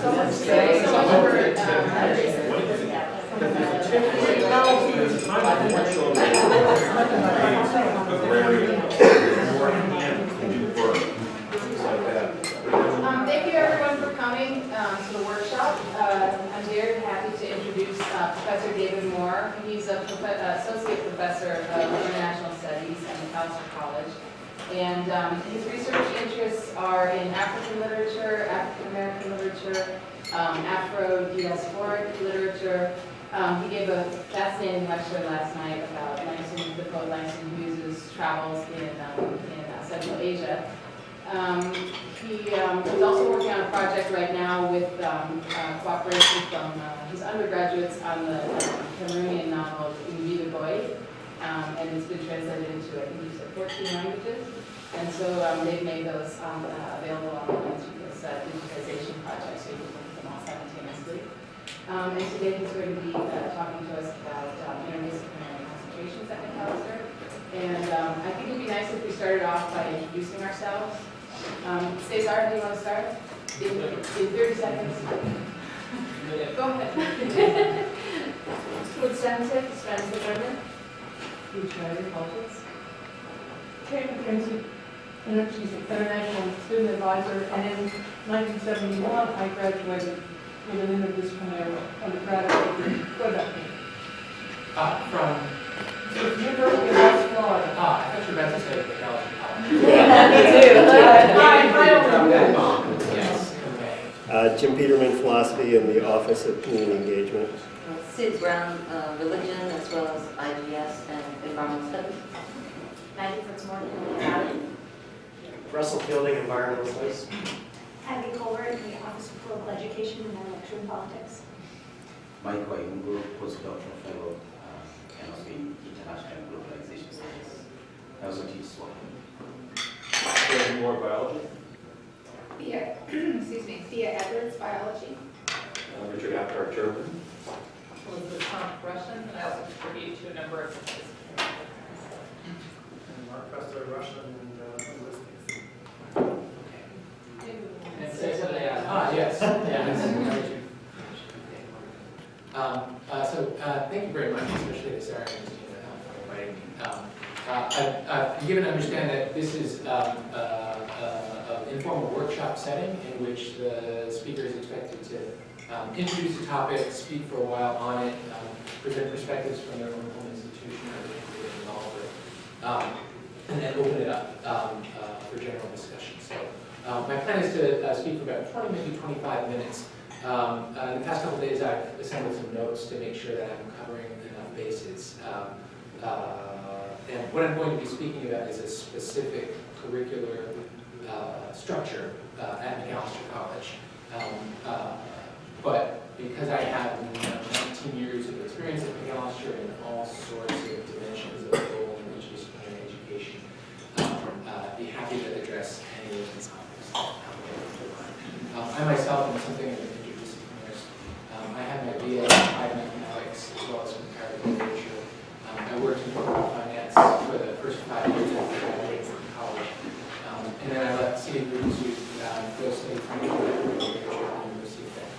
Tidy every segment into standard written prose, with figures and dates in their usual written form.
Thank you everyone for coming to the workshop. I'm very happy to introduce Professor David Moore. He's an associate professor of international studies at Macalester College. And his research interests are in African literature, African American literature, Afro-diasporic literature. He gave a fascinating lecture last night about the poet Langston Hughes's travels in Central Asia. He's also working on a project right now with cooperation from his undergraduates on the Cameroonian novel Mvida Boy, and it's been translated into, I think he said, 14 languages. And so they've made those available online through this digitization project, so you can look at them all simultaneously. And today he's going to be talking to us about interdisciplinary concentrations at Macalester. And I think it would be nice if we started off by introducing ourselves. Cesar, do you want to start? In 30 seconds. Go ahead. With Spencer Brennan. Future politics. Kate McKenzie, International Student Advisor, and in 1971 I graduated with an interdisciplinary undergraduate degree. From University of West Florida. I thought you were about to say Macalester College. Yeah, me too. I don't know. Yes. Okay. Jim Peterman, Philosophy in the Office of Community Engagement. Sid Brown, Religion, as well as IGS and Environmental Studies. Maggie Fitzmorgan, Italian. Russell Fielding, Environmental Studies. Abby Colbert in the Office of Political Education and I lecture in politics. Mike Waingu, postdoctoral fellow, and also in international and globalization studies. I also teach Swahili. More biology. Thea Edwards, biology. Richard Aptar, German. Elizabeth Trump, Russian, and I also contribute to a number of Mark Fester, Russian, and linguistics. And say something else. Yes. Thank you very much, especially to Sarah and Christina for inviting me. I've given to understand that this is an informal workshop setting in which the speaker is expected to introduce a topic, speak for a while on it, present perspectives from their own home institution or the involved with, and then open it up for general discussion. So my plan is to speak for about 20, maybe 25 minutes. In the past couple of days, I've assembled some notes to make sure that I'm covering enough bases. And what I'm going to be speaking about is a specific curricular structure at Macalester College. But because I have 19 years of experience at Macalester in all sorts of dimensions of global and interdisciplinary education, I'd be happy to address any of these topics. I myself am something of an interdisciplinarist. I have my BA in applied mathematics as well as comparative literature. I worked in corporate finance for the first 5 years after graduating from college. And then I left City Institute to go study French literature at the University of Benton.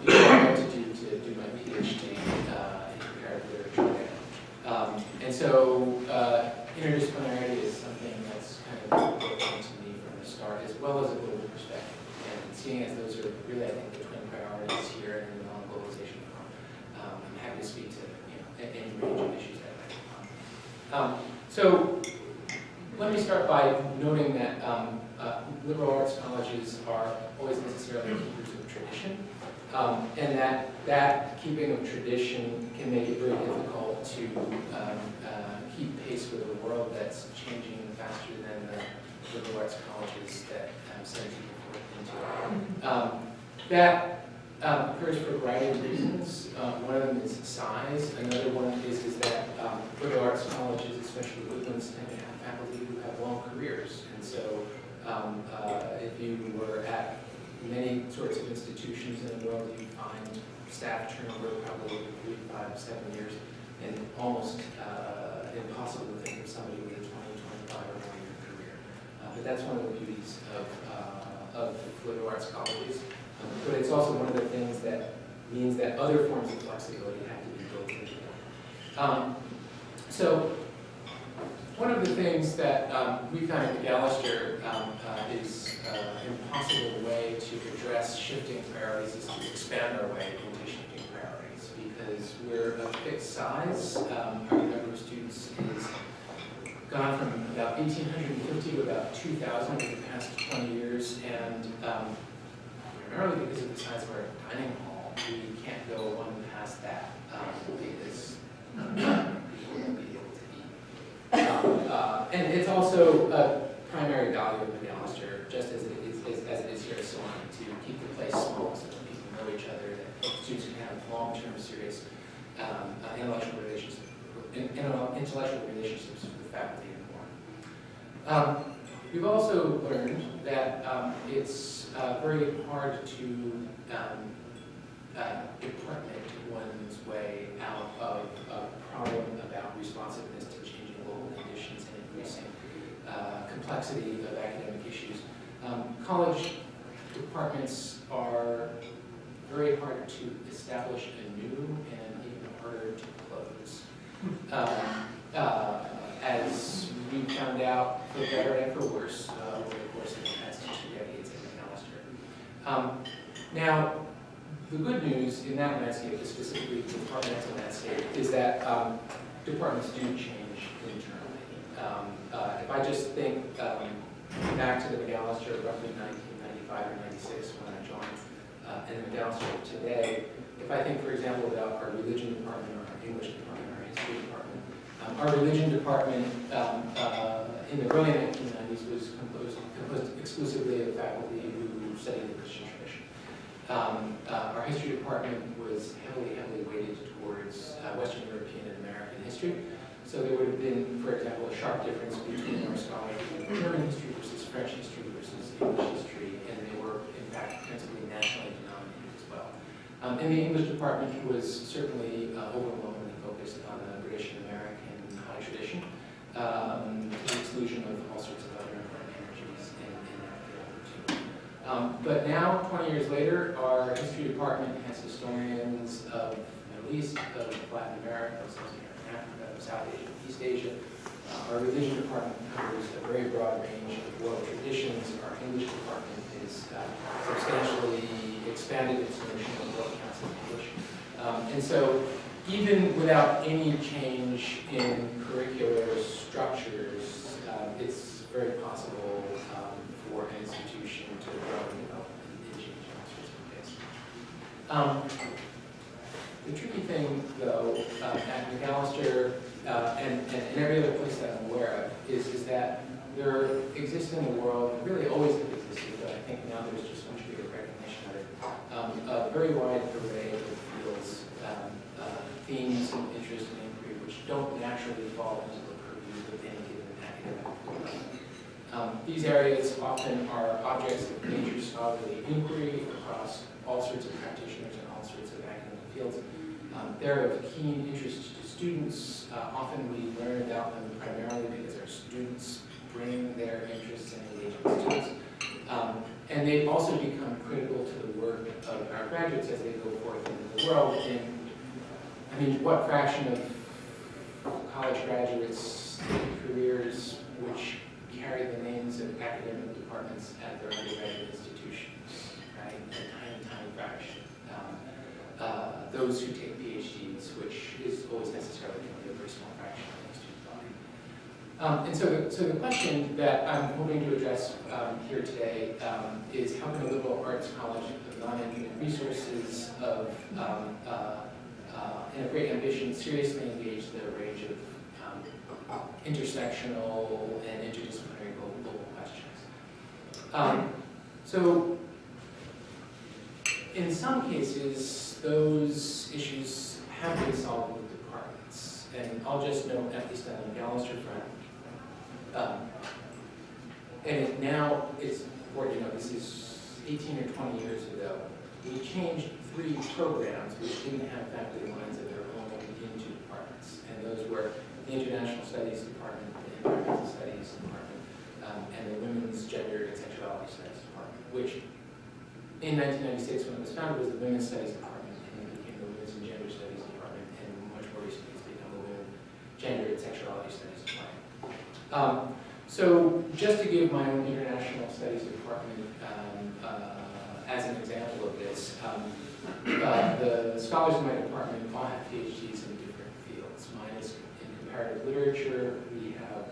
Before I went to do my PhD in comparative literature there. And so interdisciplinarity is something that's kind of important to me from the start, as well as a global perspective. And seeing as those are really, I think, the twin priorities here in the non-globalization forum, I'm happy to speak to any range of issues that might come. So let me start by noting that liberal arts colleges are always necessarily keepers of tradition, and that keeping of tradition can make it very difficult to keep pace with a world that's changing faster than the liberal arts colleges that send people into. That occurs for a variety of reasons. One of them is size. Another one is that liberal arts colleges, especially Woodlands, tend to have faculty who have long careers. And so if you were at many sorts of institutions in the world, you find staff turnover probably 3, 5, 7 years, and almost impossible to think of somebody with a 20, 25 or more year career. But that's one of the beauties of liberal arts colleges. But it's also one of the things that means that other forms of flexibility have to be built into it. So one of the things that we found at McAllister is an impossible way to address shifting priorities is to expand our way into shifting priorities, because we're a fixed size. Our number of students is gone from about 1,850 to about 2,000 over the past 20 years, and primarily because of the size of our dining hall, we can't go one past that because people won't be able to eat. And it's also a primary value of McAllister, just as it is here at Solana, to keep the place small so that people know each other, that students can have long-term serious intellectual relationships with the faculty and more. We've also learned that it's very hard to department one's way out of a problem about responsiveness to changing global conditions and increasing complexity of academic issues. College departments are very hard to establish anew and even harder to close. As we found out, for better and for worse, over the course of the past 2 decades at McAllister. Now, the good news in that landscape, specifically the departmental landscape, is that departments do change internally. If I just think back to the McAllister of roughly 1995 or 96 when I joined, and the McAllister today, if I think, for example, about our religion department or our English department or our history department, our religion department in the early 1990s was composed exclusively of faculty who studied the Christian tradition. Our history department was heavily weighted towards Western European and American history. So there would have been, for example, a sharp difference between our scholars in German history versus French history versus English history, and they were, in fact, principally nationally denominated as well. And the English department was certainly overwhelmingly focused on the British and American high tradition, to the exclusion of all sorts of other important energies in that field too. But now, 20 years later, our history department has historians of the Middle East, of Latin America, of Sub-Saharan Africa, of South Asia, East Asia. Our religion department covers a very broad range of world traditions. Our English department is substantially expanded its notion of what counts as English. And so, even without any change in curricular structures, it's very possible for an institution to grow and develop and change in all sorts of ways. The tricky thing, though, at McAllister and every other place that I'm aware of, is that there exists in the world, really always have existed, but I think now there's just much bigger recognition of it, a very wide array of fields, themes of interest and inquiry, which don't naturally fall into the purview of any given academic field. These areas often are objects of major scholarly inquiry across all sorts of practitioners and all sorts of academic fields. They're of keen interest to students. Often we learn about them primarily because our students bring their interests and engagements to us. And they also become critical to the work of our graduates as they go forth into the world. And I mean, what fraction of college graduates take careers which carry the names of academic departments at their undergraduate institutions, right? A tiny fraction. Those who take PhDs, which is always necessarily going to be a very small fraction of the student body. And so the question that I'm hoping to address here today is how can a liberal arts college of non-infinite resources of and of great ambition seriously engage the range of intersectional and interdisciplinary global questions. So in some cases, those issues have been solved with departments. And I'll just note, at least on the McAllister front, and now it's important to know, this is 18 or 20 years ago, we changed 3 programs which didn't have faculty lines of their own into departments. And those were the International Studies Department, the Environmental Studies Department, and the Women's Gender and Sexuality Studies Department, which in 1996, when it was founded, was the Women's Studies Department, and it became the Women's and Gender Studies Department, and much more recently it's become the Women, Gender, and Sexuality Studies Department. So just to give my own International Studies Department as an example of this, the scholars in my department all have PhDs in different fields. Mine is in comparative literature. We have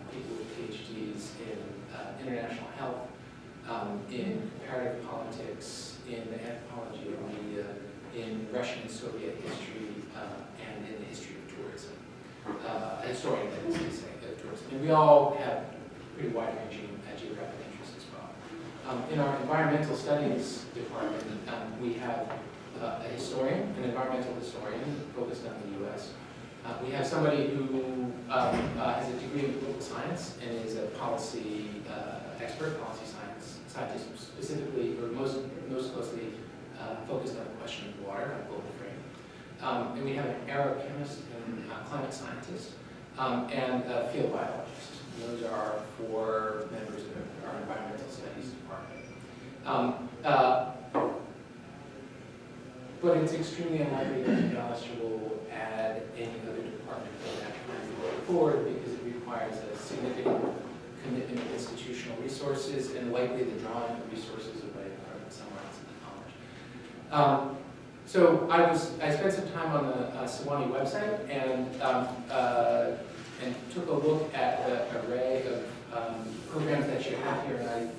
people with PhDs in international health, in comparative politics, in the anthropology of media, in Russian and Soviet history, and in the history of tourism. A historian, that is to say, of tourism. And we all have pretty wide-ranging geographic interests as well. In our environmental studies department, we have a historian, an environmental historian focused on the U.S. We have somebody who has a degree in political science and is a policy expert, policy scientist specifically, or most closely focused on the question of water, on global frame. And we have an aerochemist and climate scientist, and a field biologist. Those are our 4 members of our environmental studies department. But it's extremely unlikely that McAllister will add any other department for that time going forward, because it requires a significant commitment of institutional resources and likely the drawing of resources away from somewhere else in the college. So I spent some time on the Sewanee website and took a look at the array of programs that you have here, and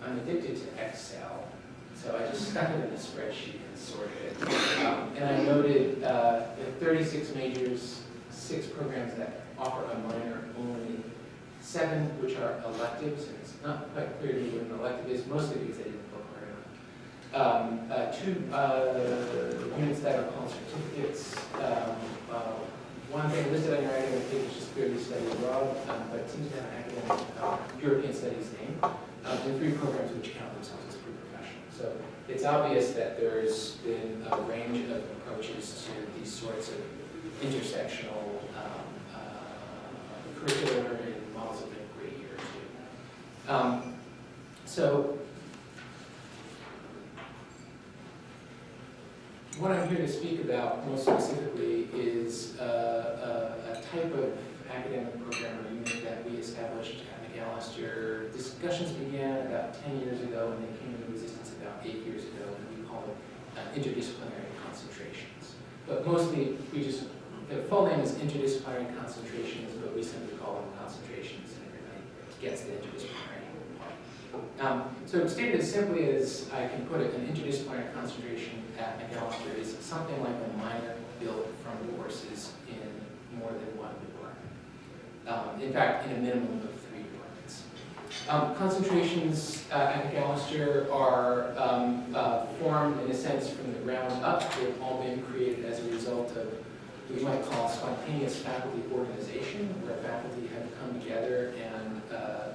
I'm addicted to Excel, so I just stuck it in a spreadsheet and sorted it. And I noted 36 majors, 6 programs that offer a minor only, 7 which are electives, and it's not quite clear to me what an elective is, mostly because they didn't book very much. 2 units that are called certificates. One thing listed on your academic page is just clearly study abroad, but it seems to have an academic European studies name, and 3 programs which count themselves as pre-professional. So it's obvious that there's been a range of approaches to these sorts of intersectional curricular and models of inquiry here too. So what I'm here to speak about most specifically is a type of academic program or unit that we established at McAllister. Discussions began about 10 years ago, and they came into existence about 8 years ago, and we call it interdisciplinary concentrations. But mostly, the full name is interdisciplinary concentrations, but we simply call them concentrations, and everybody gets the interdisciplinary part. So stated as simply as I can put it, an interdisciplinary concentration at McAllister is something like a minor built from courses in more than one department. In fact, in a minimum of 3 departments. Concentrations at McAllister are formed, in a sense, from the ground up. They've all been created as a result of what we might call spontaneous faculty organization, where faculty have come together and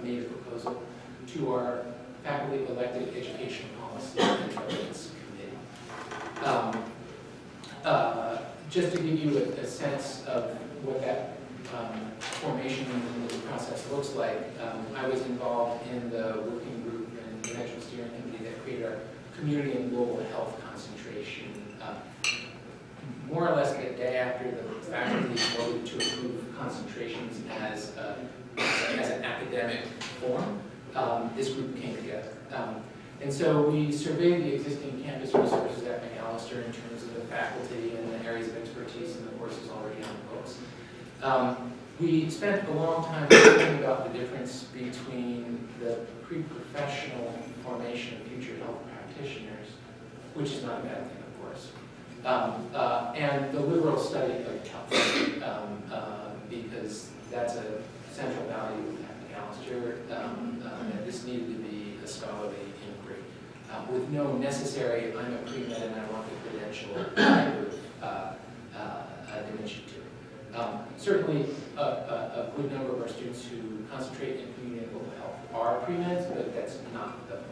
made a proposal to our faculty elected education policy and governance committee. Just to give you a sense of what that formation process looks like, I was involved in the working group and the eventual steering committee that created our community and global health concentration. More or less the day after the faculty voted to approve concentrations as an academic form, this group came together. And so we surveyed the existing campus resources at McAllister in terms of the faculty and the areas of expertise and the courses already on the books. We spent a long time thinking about the difference between the pre-professional formation of future health practitioners, which is not a bad thing, of course, and the liberal study of health, because that's a central value at McAllister, and this needed to be a scholarly inquiry, with no necessary, I'm a pre-med and I want the credential type of dimension to it. Certainly, a good number of our students who concentrate in community and global health are pre-meds, but that's not the point.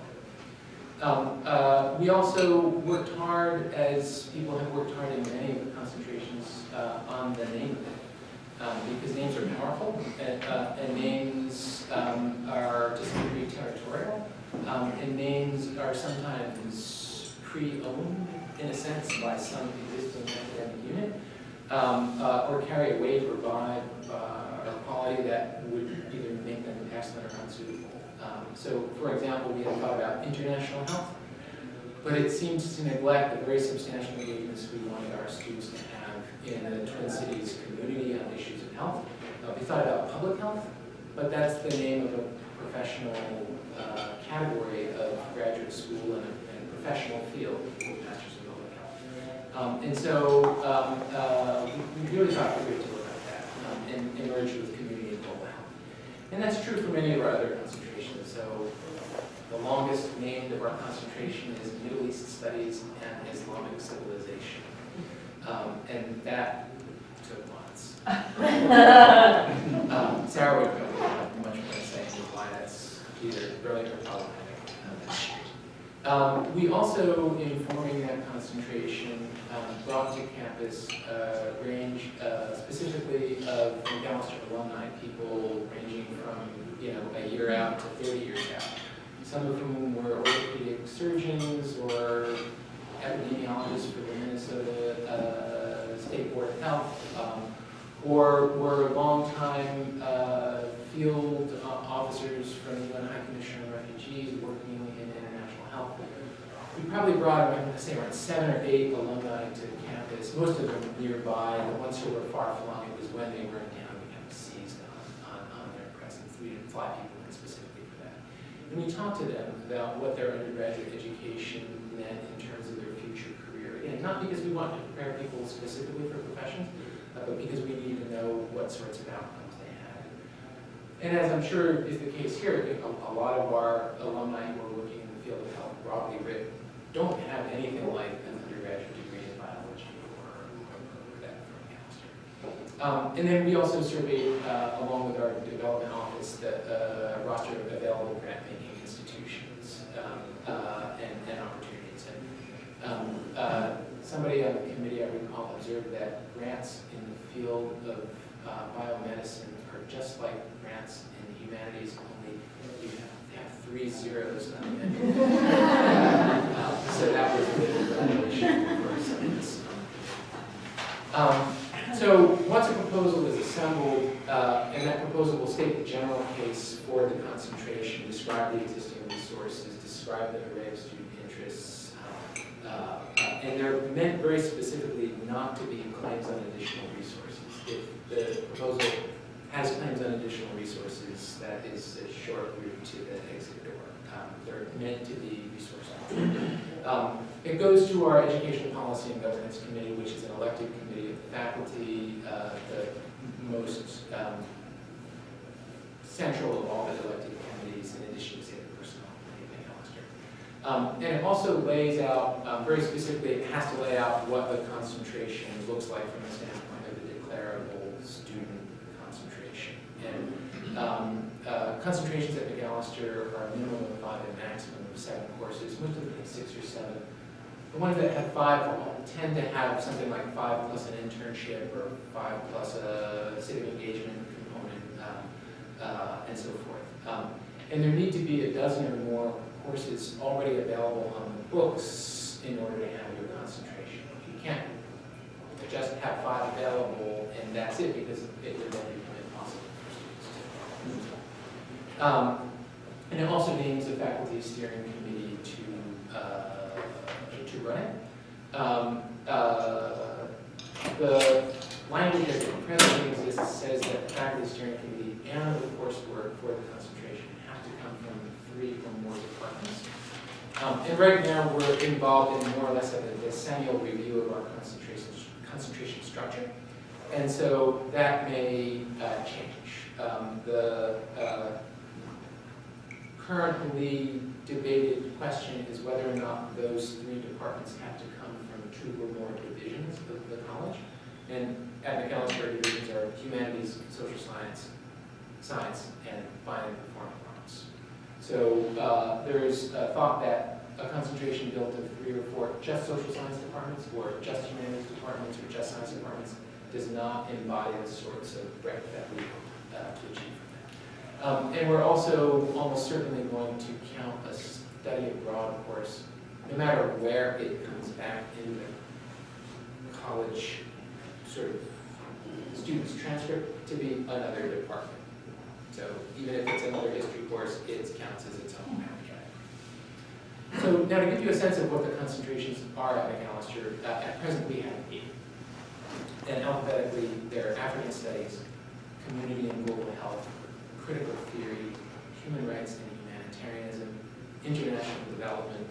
We also worked hard, as people have worked hard in many of the concentrations, on the name of it. Because names are powerful, and names are to some degree territorial. And names are sometimes pre-owned, in a sense, by some existing academic unit, or carry a weight or vibe or quality that would either make them excellent or unsuitable. So, for example, we had thought about international health, but it seems to neglect the very substantial engagements we wanted our students to have in the Twin Cities community on issues of health. We thought about public health, but that's the name of a professional category of graduate school and a professional field, Masters in Public Health. And so we really thought a great deal about that and merged with community and global health. And that's true for many of our other concentrations. So the longest named of our concentration is Middle East Studies and Islamic Civilization. And that took months. Sarah would probably have much more to say into why that's either brilliant or problematic. We also, in forming that concentration, brought to campus a range specifically of McAllister alumni, people ranging from a year out to 30 years out. Some of whom were orthopedic surgeons or epidemiologists for the Minnesota State Board of Health, or were longtime field officers from the UN High Commissioner on Refugees working in international health. We probably brought, I'm going to say, around 7 or 8 alumni to campus, most of them nearby. The ones who were far-flung, it was when they were in town, we kind of seized on their presence. We didn't fly people in specifically for that. And we talked to them about what their undergraduate education meant in terms of their future career. Again, not because we wanted to prepare people specifically for professions, but because we needed to know what sorts of outcomes they had. And as I'm sure is the case here, a lot of our alumni who are working in the field of health, broadly written, don't have anything like an undergraduate degree in biology or that from McAllister. And then we also surveyed, along with our development office, the roster of available grant-making institutions and opportunities. And somebody on the committee, I recall, observed that grants in the field of biomedicine are just like grants in the humanities, only they have 3 zeros on the end. So that was a bit of a revelation for some of this. So once a proposal is assembled, and that proposal will state the general case for the concentration, describe the existing resources, describe the array of student interests, and they're meant very specifically not to be claims on additional resources. If the proposal has claims on additional resources, that is a short route to the exit door. They're meant to be resource. It goes to our Educational Policy and Governance Committee, which is an elected committee of the faculty, the most central of all the elected committees, in addition to, say, the Personnel Committee of McAllister. And it also lays out, very specifically, it has to lay out what the concentration looks like from the standpoint of the declarable student concentration. And concentrations at McAllister are a minimum of 5 and maximum of 7 courses. Most of them have 6 or 7. The ones that have 5 tend to have something like 5 plus an internship or 5 plus a civic engagement component, and so forth. And there need to be a dozen or more courses already available on the books in order to have your concentration. You can't just have 5 available and that's it, because it would then become impossible for students to. And it also names a faculty steering committee to run it. The language as it presently exists says that the faculty steering committee and the coursework for the concentration have to come from 3 or more departments. And right now we're involved in more or less a decennial review of our concentration structure. And so that may change. The currently debated question is whether or not those 3 departments have to come from 2 or more divisions of the college. And at McAllister, divisions are humanities, social science, and fine and performing arts. So there's a thought that a concentration built of 3 or 4 just social science departments, or just humanities departments, or just science departments does not embody the sorts of breadth that we hope to achieve from that. And we're also almost certainly going to count a study abroad course, no matter where it comes back in the college sort of student's transcript, to be another department. So even if it's another history course, it counts as its own abstract. So now to give you a sense of what the concentrations are at Macalester, at present we have 8. And alphabetically, they're African Studies, Community and Global Health, Critical Theory, Human Rights and Humanitarianism, International Development,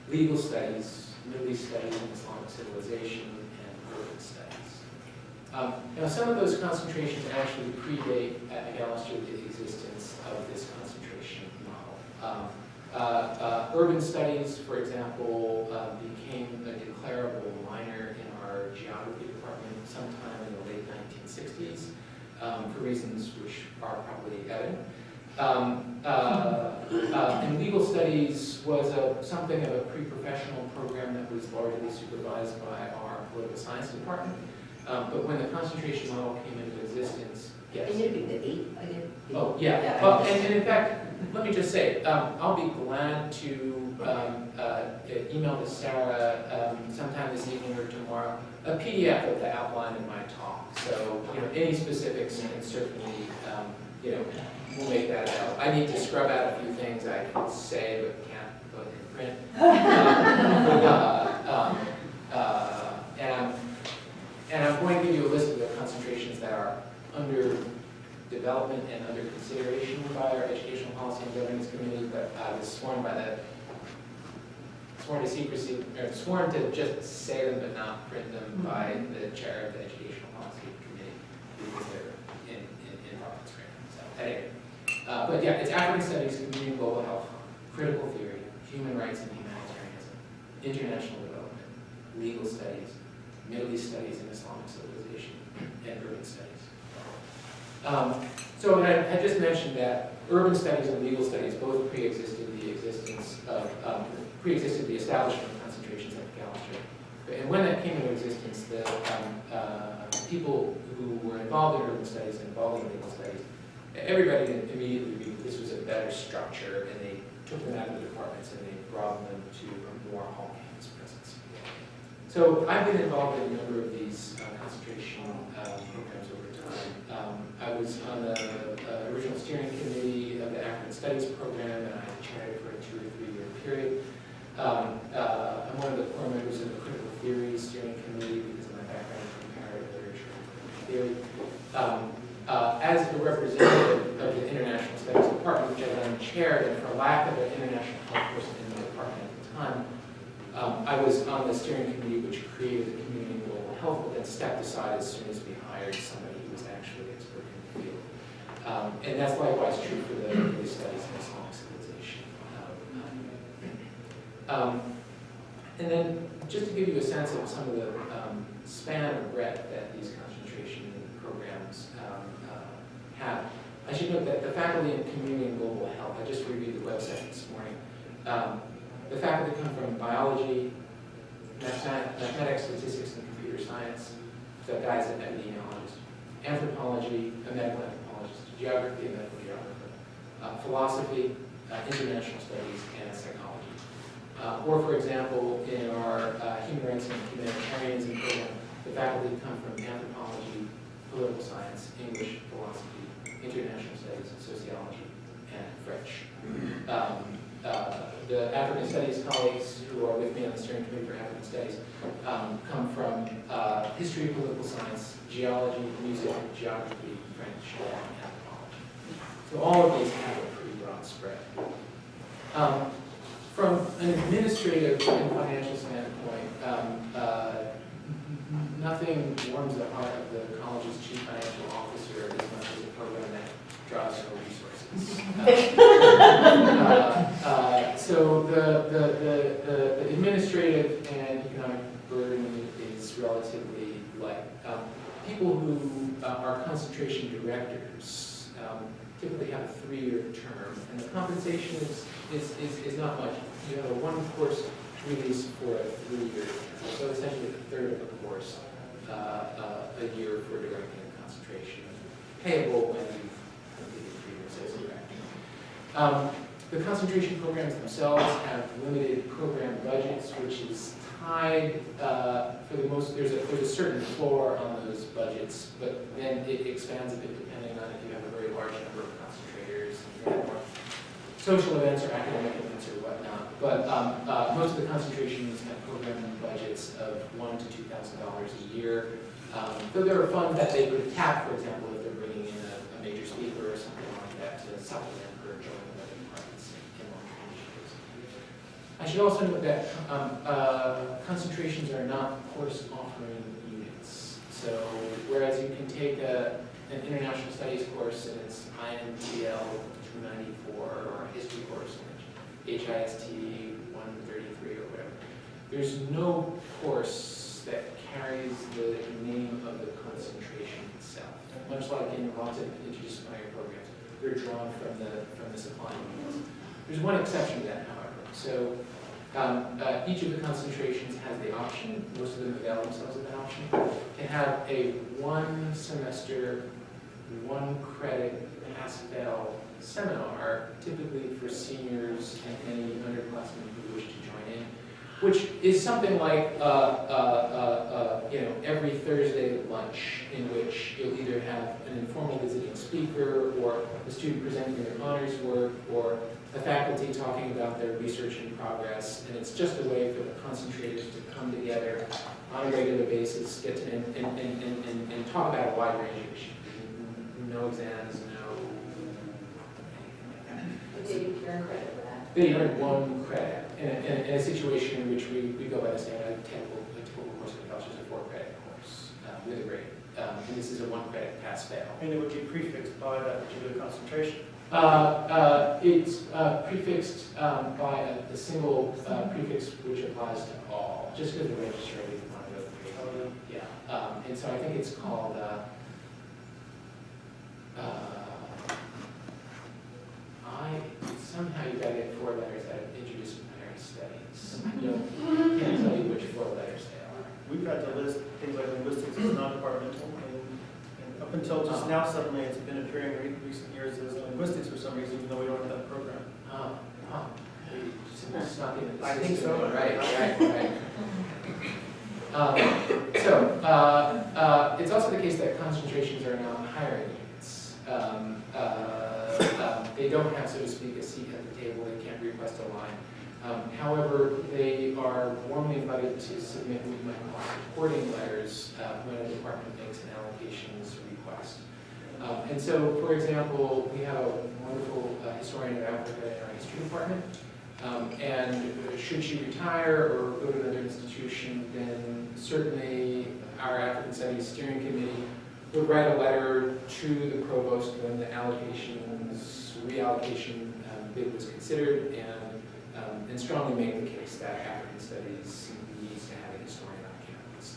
Legal Studies, Middle East Studies and Islamic Civilization, and Urban Studies. Now, some of those concentrations actually predate at Macalester the existence of this concentration model. Urban Studies, for example, became a declarable minor in our geography department sometime in the late 1960s, for reasons which are probably evident. And Legal Studies was something of a pre-professional program that was largely supervised by our political science department. But when the concentration model came into existence, yes. Can you repeat the 8 again? Oh, yeah. Well, and in fact, let me just say, I'll be glad to email to Sarah sometime this evening or tomorrow a PDF of the outline of my talk. So, any specifics can certainly, we'll make that out. I need to scrub out a few things I can say but can't put in print. And I'm going to give you a list of the concentrations that are under development and under consideration by our Educational Policy and Governance Committee, but I was sworn to secrecy, or sworn to just say them but not print them by the chair of the Educational Policy Committee because they're in Robert's right now. So anyway, but yeah, it's African Studies, Community and Global Health, Critical Theory, Human Rights and Humanitarianism, International Development, Legal Studies, Middle East Studies and Islamic Civilization, and Urban Studies. So I had just mentioned that Urban Studies and Legal Studies both pre-existed the establishment of concentrations at Macalester. And when that came into existence, the people who were involved in Urban Studies and involved in Legal Studies, everybody immediately agreed that this was a better structure, and they took them out of the departments and they brought them to a more all-campus presence. So I've been involved in a number of these concentration programs over time. I was on the original steering committee of the African Studies program, and I chaired it for a 2 or 3 year period. I'm one of the core members of the Critical Theory Steering Committee because of my background in comparative literature and theory. As a representative of the International Studies Department, which I then chaired, and for lack of an international health person in the department at the time, I was on the steering committee which created the Community and Global Health, but then stepped aside as soon as we hired somebody who was actually expert in the field. And that's likewise true for the Middle East Studies and Islamic Civilization. And then, just to give you a sense of some of the span of breadth that these concentration programs have, I should note that the faculty in Community and Global Health, I just reviewed the website this morning, the faculty come from biology, mathematics, statistics, and computer science, so guys and epidemiologists, anthropology, a medical anthropologist, geography, a medical geographer, philosophy, international studies, and psychology. Or, for example, in our human rights and humanitarianism program, the faculty come from anthropology, political science, English, philosophy, international studies, sociology, and French. The African Studies colleagues who are with me on the steering committee for African Studies come from history, political science, geology, music, geography, French, and anthropology. So all of these have a pretty broad spread. From an administrative and financial standpoint, nothing warms the heart of the college's chief financial officer as much as a program that draws no resources. So the administrative and economic burden is relatively light. People who are concentration directors typically have a 3-year term, and the compensation is not much. You have a 1-course release for a 3-year term, so essentially a third of a course a year for directing a concentration, payable when you've completed 3 years. The concentration programs themselves have limited program budgets, which is tied, for the most, there's a certain floor on those budgets, but then it expands a bit depending on if you have a very large number of concentrators, and you have more social events or academic events or whatnot. But most of the concentrations have program budgets of $1,000 to $2,000 a year. Though there are funds that they could tap, for example, if they're bringing in a major speaker or something like that to supplement or join the other departments in long-term initiatives. I should also note that concentrations are not course offering units. So whereas you can take an international studies course and it's INTL 294 or a history course in HIST 133 or whatever, there's no course that carries the name of the concentration itself. Much like in lots of interdisciplinary programs, they're drawn from the supplying units. There's one exception to that, however. So each of the concentrations has the option, most of them avail themselves of that option, to have a 1 semester, 1 credit pass-fail seminar, typically for seniors and any underclassmen who wish to join in, which is something like every Thursday lunch, in which you'll either have an informal visiting speaker, or a student presenting their honors work, or the faculty talking about their research in progress, and it's just a way for the concentrators to come together on a regular basis, get to and talk about a wide range of issues. No exams, no anything like that. Did you earn credit for that? They earn 1 credit in a situation in which we go by the standard a typical course of college is a 4-credit course with a grade. And this is a 1-credit pass-fail. And it would be prefixed by that particular concentration. It's prefixed by a single prefix which applies to all, just because the registrar didn't want to go through. Yeah, and so I think it's called somehow you got to get 4 letters out of interdisciplinary studies. I can't tell you which 4 letters they are. We've had to list things like linguistics as non-departmental, and up until just now, suddenly it's been appearing in recent years as linguistics for some reason, even though we don't have that program. It's snuck into the I think system. so. Right. It's also the case that concentrations are not hiring units. They don't have, so to speak, a seat at the table. They can't request a line. However, they are warmly invited to submit what we might call supporting letters when a department makes an allocations request. And so, for example, we have a wonderful historian of Africa in our history department. And should she retire or go to another institution, then certainly our African Studies Steering Committee would write a letter to the provost when the reallocation bid was considered, and strongly make the case that African Studies needs to have a historian on campus.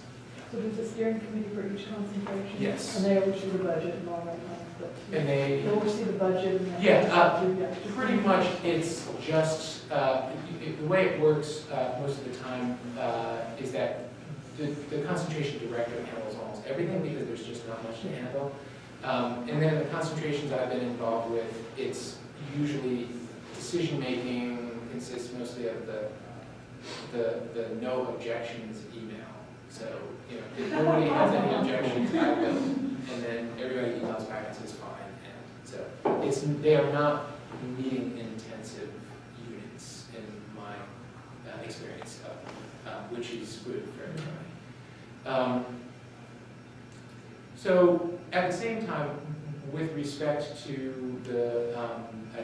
So there's a steering committee for each concentration? Yes. And they oversee the budget and all that kind of stuff? And they oversee the budget and... pretty much it's just, the way it works most of the time is that the concentration director handles almost everything because there's just not much to handle. And then the concentrations I've been involved with, it's usually decision-making consists mostly of the no objections email. So, if nobody has any objections, I will. And then everybody emails back and says fine. And so they are not meeting-intensive units in my experience, which is good for everybody. So at the same time, with respect to the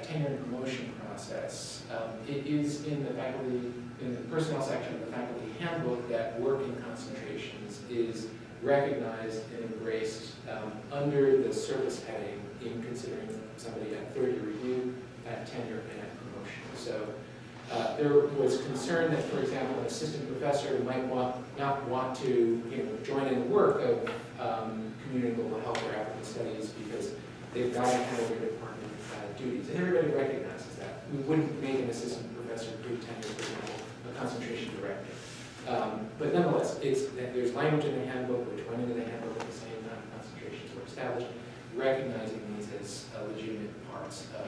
tenure and promotion process, it is in the personnel section of the faculty handbook that work in concentrations is recognized and embraced under the service heading in considering somebody at 30 review, at tenure, and at promotion. So there was concern that, for example, an assistant professor might not want to join in the work of community and global health or African studies because they've got to handle their department duties. And everybody recognizes that. We wouldn't make an assistant professor pre-tenure, for example, a concentration director. But nonetheless, there's language in the handbook, which went into the handbook at the same time concentrations were established, recognizing these as legitimate parts of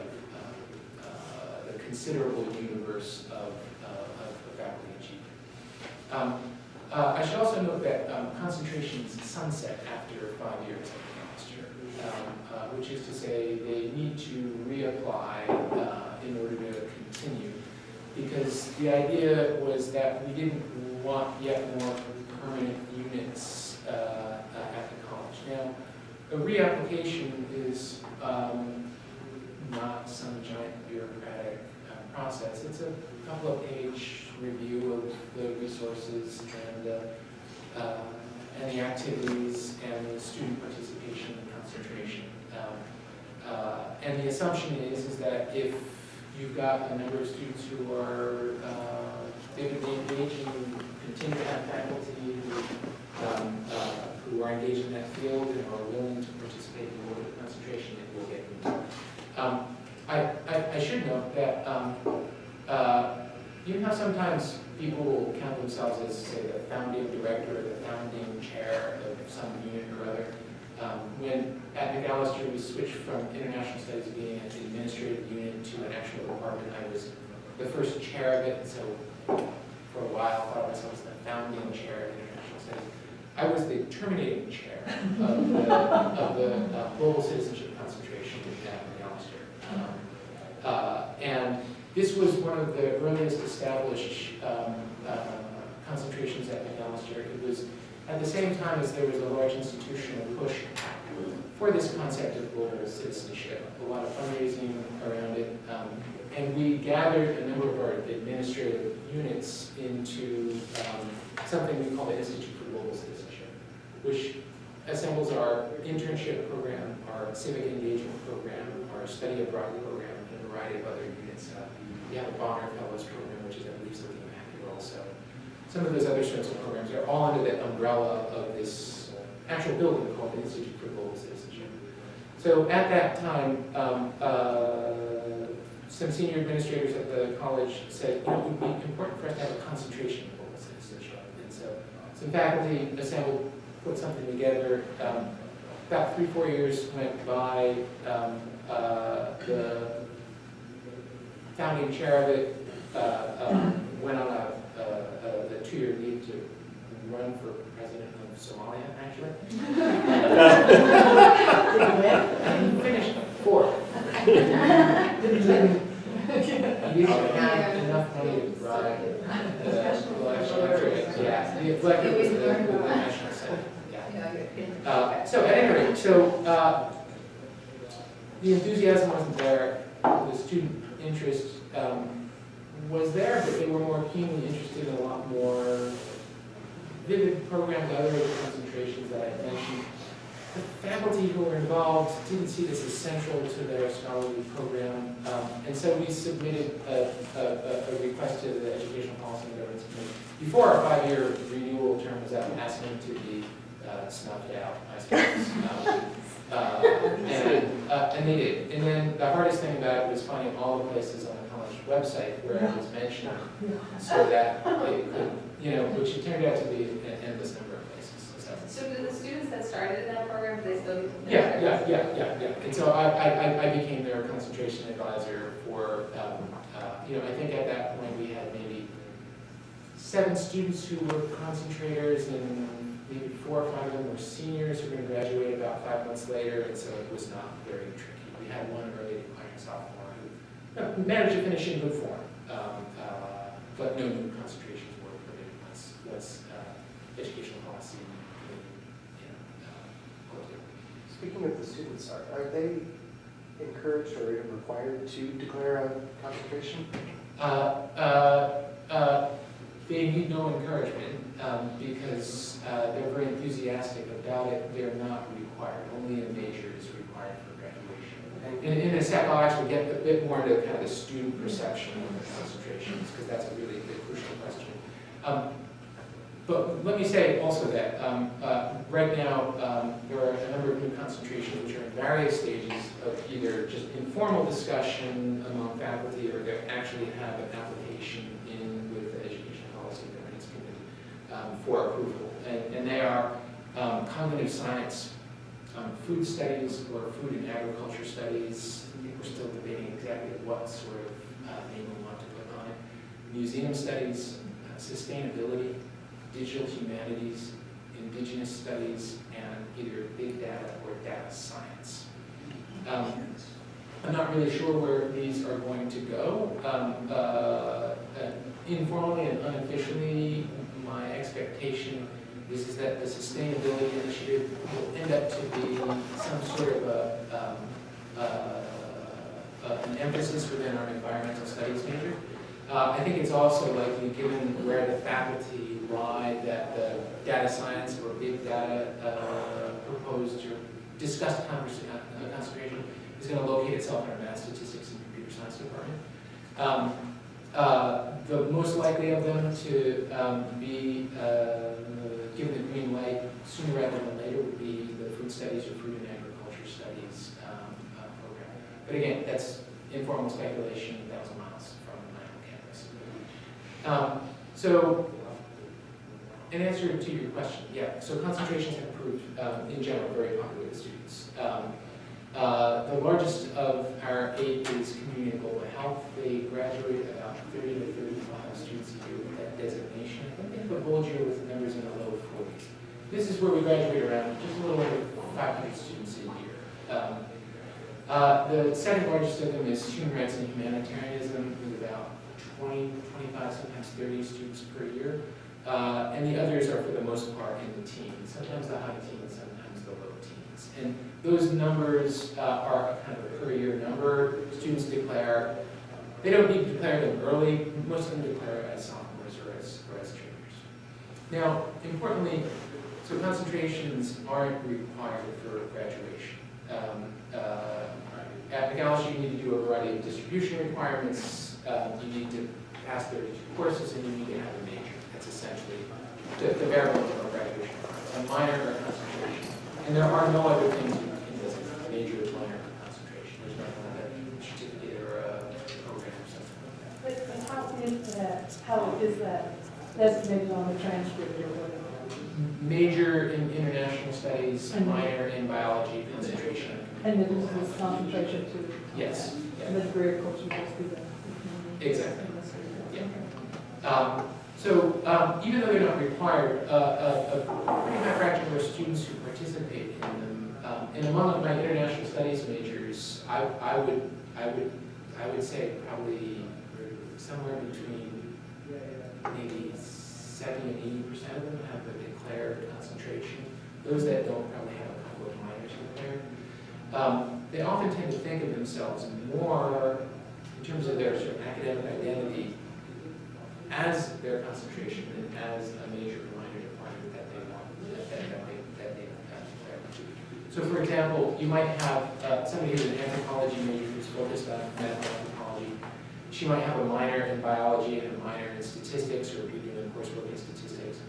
the considerable universe of faculty and chief. I should also note that concentrations sunset after 5 years at McAllister, which is to say they need to reapply in order to continue, because the idea was that we didn't want yet more permanent units at the college. Now, a reapplication is not some giant bureaucratic process. It's a couple of page review of the resources and the activities and the student participation and concentration. And the assumption is that if you've got a number of students who are vividly engaged and continue to have faculty who are engaged in that field and are willing to participate in more of the concentration, it will get moved. I should note that you know how sometimes people will count themselves as, say, the founding director or the founding chair of some unit or other. When at McAllister we switched from international studies being an administrative unit to an actual department, I was the first chair of it, so for a while I thought of myself as the founding chair of international studies. I was the terminating chair of the global citizenship concentration at McAllister. And this was one of the earliest established concentrations at McAllister. It was at the same time as there was a large institutional push for this concept of global citizenship, a lot of fundraising around it. And we gathered a number of our administrative units into something we call the Institute for Global Citizenship, which assembles our internship program, our civic engagement program, our study abroad program, and a variety of other units. We have a Bonner Fellows program, which is, I believe, something Mac also. Some of those other sorts of programs are all under the umbrella of this actual building called the Institute for Global Citizenship. So at that time, some senior administrators at the college said, you know, it would be important for us to have a concentration of global citizenship. And so some faculty assembled, put something together. About 3-4 years went by. The founding chair of it went on a 2-year leave to run for president of Somalia, actually. And he finished 4th. He didn't have enough money to drive the election. Yeah, the elected was the National Senate. Yeah. So at any rate, the enthusiasm wasn't there. The student interest was there, but they were more keenly interested in a lot more vivid programs, other concentrations that I mentioned. The faculty who were involved didn't see this as central to their scholarly program, and so we submitted a request to the Educational Policy and Governance Committee before our 5-year renewal term was up, asking to be snuffed out, I suppose. And they did. And then the hardest thing about it was finding all the places on the college website where it was mentioned, so that it could, you know, which it turned out to be an endless number of places. So do the students that started in that program, do they still? Yeah. And so I became their concentration advisor for, you know, I think at that point we had maybe 7 students who were concentrators, and maybe 4 or 5 of them were seniors who were going to graduate about 5 months later, and so it was not very tricky. We had one early declining sophomore who managed to finish in good form, but no new concentrations were permitted once educational policy. Speaking of the students, are they encouraged or even required to declare a concentration? They need no encouragement because they're very enthusiastic about it. They're not required. Only a major is required for graduation. In a sec, I'll actually get a bit more into kind of the student perception of the concentrations, because that's a really big, crucial question. But let me say also that right now there are a number of new concentrations which are in various stages of either just informal discussion among faculty, or they actually have an application in with the Education Policy and Governance Committee for approval. And they are cognitive science, food studies, or food and agriculture studies. I think we're still debating exactly what sort of name we want to put on it. Museum studies, sustainability, digital humanities, indigenous studies, and either big data or data science. I'm not really sure where these are going to go. Informally and unofficially, my expectation is that the sustainability initiative will end up to be some sort of an emphasis within our environmental studies major. I think it's also likely, given where the faculty lie, that the data science or big data proposed or discussed concentration is going to locate itself in our math, statistics, and computer science department. The most likely of them to be given the green light sooner rather than later would be the food studies or food and agriculture studies program. But again, that's informal speculation, 1,000 miles from my home campus. So, in answer to your question, yeah, so concentrations have proved, in general, very popular with students. The largest of our 8 is community and global health. They graduate about 30 to 35 students a year with that designation. I think they have a bold year with numbers in the low 40s. This is where we graduate around just a little over 500 students a year. The second largest of them is human rights and humanitarianism, with about 20, 25, sometimes 30 students per year. And the others are, for the most part, in the teens, sometimes the high teens, sometimes the low teens. And those numbers are a kind of a per year number. Students declare, they don't need to declare them early, most of them declare as sophomores or as juniors. Now, importantly, so concentrations aren't required for graduation. At McAllister, you need to do a variety of distribution requirements. You need to pass 32 courses, and you need to have a major. That's essentially the variable for graduation. A minor or a concentration. And there are no other things you can designate, a major, minor, or concentration. There's nothing like a certificate or a program or something like that. But how is that designated on the transcript or whatever? Major in international studies, minor in biology, concentration. And then there's this concentration too? Yes. And the degree, of course, you just do that. Exactly. Yeah. So even though they're not required, a pretty high fraction of our students who participate in them, and among my international studies majors, I would say probably somewhere between maybe 70 and 80% of them have a declared concentration. Those that don't probably have a couple of minors declared. They often tend to think of themselves more in terms of their sort of academic identity as their concentration and as a major or minor department that they want, that they declare. So for example, you might have somebody who's an anthropology major who's focused on medical anthropology. She might have a minor in biology and a minor in statistics, or be doing a coursework in statistics.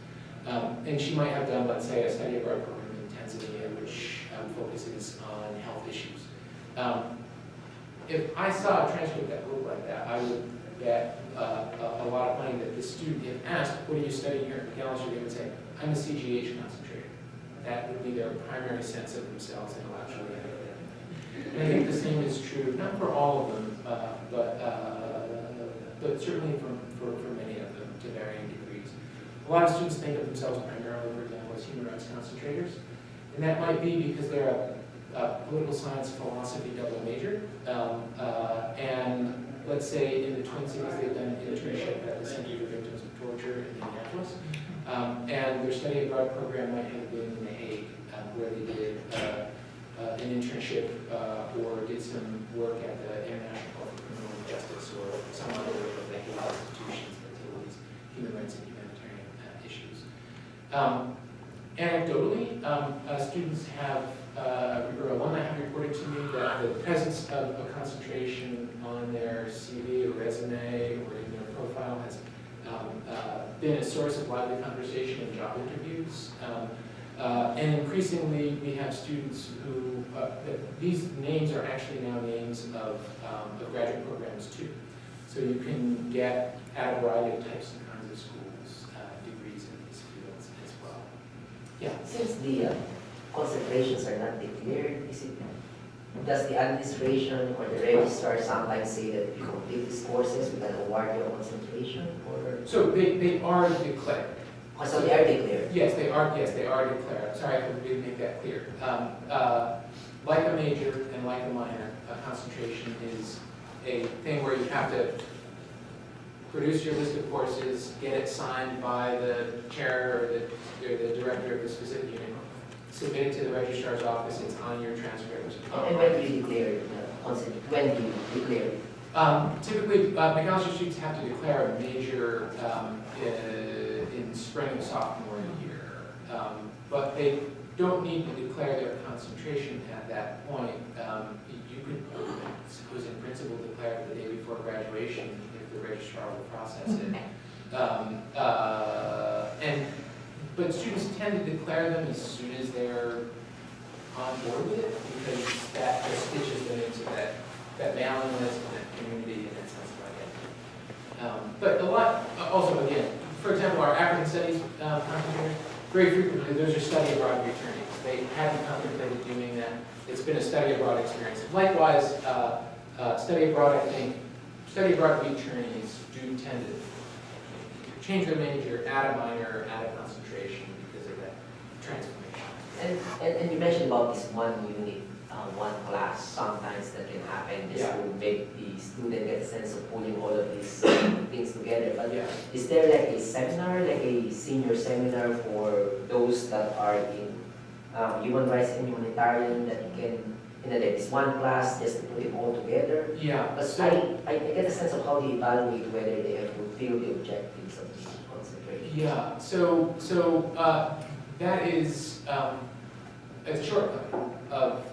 And she might have done, let's say, a study abroad program in Tanzania, which focuses on health issues. If I saw a transcript that looked like that, I would bet a lot of money that the student, if asked, what are you studying here at McAllister, they would say, I'm a CGH concentrator. That would be their primary sense of themselves intellectually. And I think the same is true, not for all of them, but certainly for many of them to varying degrees. A lot of students think of themselves primarily, for example, as human rights concentrators. And that might be because they're a political science philosophy double major. And let's say in the Twin Cities, they've done an internship at the Center for Victims of Torture in Minneapolis. And their study abroad program might have been in The Hague, where they did an internship or did some work at the International Court for Criminal Justice or some other of the Hague institutions that deal with these human rights and humanitarian issues. Anecdotally, students have, or alumni have reported to me that the presence of a concentration on their CV or resume or in their profile has been a source of lively conversation in job interviews. And increasingly, we have students who, these names are actually now names of graduate programs too. So you can get at a variety of types and kinds of schools degrees in these fields as well. Yeah. Since the concentrations are not declared, is it does the administration or the registrar sometimes say that if you complete these courses, we can award you a concentration, or? So they are declared. Oh, so they are declared? Yes, they are declared. I'm sorry, I didn't make that clear. Like a major and like a minor, a concentration is a thing where you have to produce your list of courses, get it signed by the chair or the director of the specific unit, submit it to the registrar's office, it's on your transcript. And when do you declare it? When do you declare it? Typically, McAllister students have to declare a major in spring of sophomore year, but they don't need to declare their concentration at that point. You could, I suppose, in principle, declare it the day before graduation if the registrar will process it. But students tend to declare them as soon as they're on board with it, because that just stitches them into that mailing list and that community, and that sounds like it. But a lot, also again, for example, our African studies concentrators, very frequently those are study abroad returnees. They hadn't contemplated doing that. It's been a study abroad experience. Likewise, study abroad, I think, study abroad returnees do tend to change their major, add a minor, add a concentration because of that transformation. And you mentioned about this one unit, one class, sometimes that can happen. This Yeah. will make the student get a sense of pulling all of these things together. But Yeah. is there like a seminar, like a senior seminar for those that are in human rights and humanitarian that you can, there is one class just to put it all together? Yeah. But I get a sense of how they evaluate whether they have fulfilled the objectives of this concentration. Yeah, so that is a shortcut of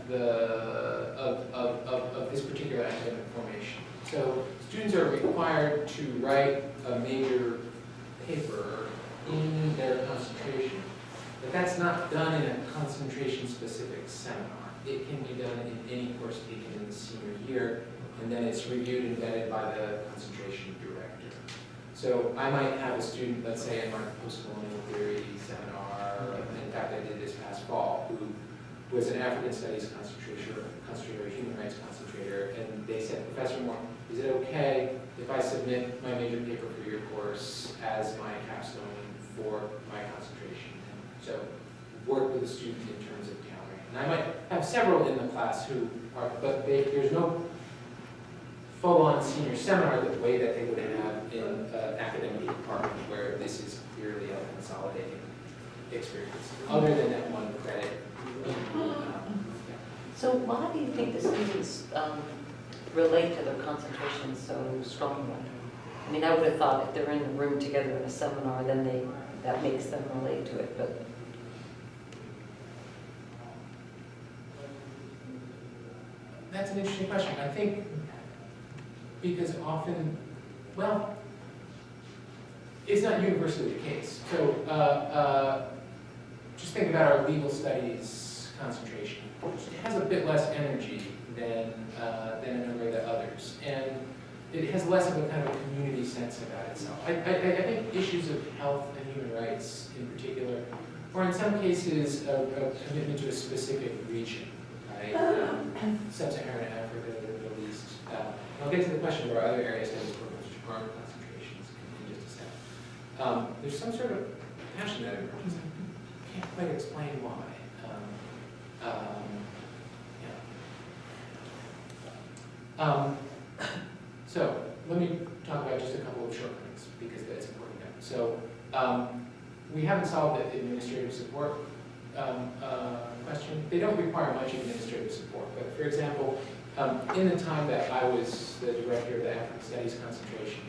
this particular academic formation. So students are required to write a major paper in their concentration, but that's not done in a concentration-specific seminar. It can be done in any course taken in the senior year, and then it's reviewed and vetted by the concentration director. So I might have a student, let's say in my post-colonial theory seminar, in fact I did this past fall, who was an African studies concentrator, human rights concentrator, and they said, Professor Moore, is it okay if I submit my major paper for your course as my capstone for my concentration? And so work with the student in terms of tailoring. And I might have several in the class who are, but there's no full-on senior seminar the way that they would have in an academic department where this is clearly a consolidating experience, other than that one credit. So why do you think the students relate to their concentration so strongly? I mean, I would have thought if they're in the room together in a seminar, then that makes them relate to it, but. That's an interesting question. I think because often, well, it's not universally the case. So just think about our legal studies concentration. It has a bit less energy than a number of the others. And it has less of a kind of a community sense about itself. I think issues of health and human rights in particular, or in some cases, a commitment to a specific region, right? Sub-Saharan Africa, the Middle East. I'll get to the question of our other areas that is armed concentrations in just a second. There's some sort of passion that emerges. I can't quite explain why. So let me talk about just a couple of shortcomings because that's important now. So we haven't solved the administrative support question. They don't require much administrative support, but for example, in the time that I was the director of the African Studies concentration,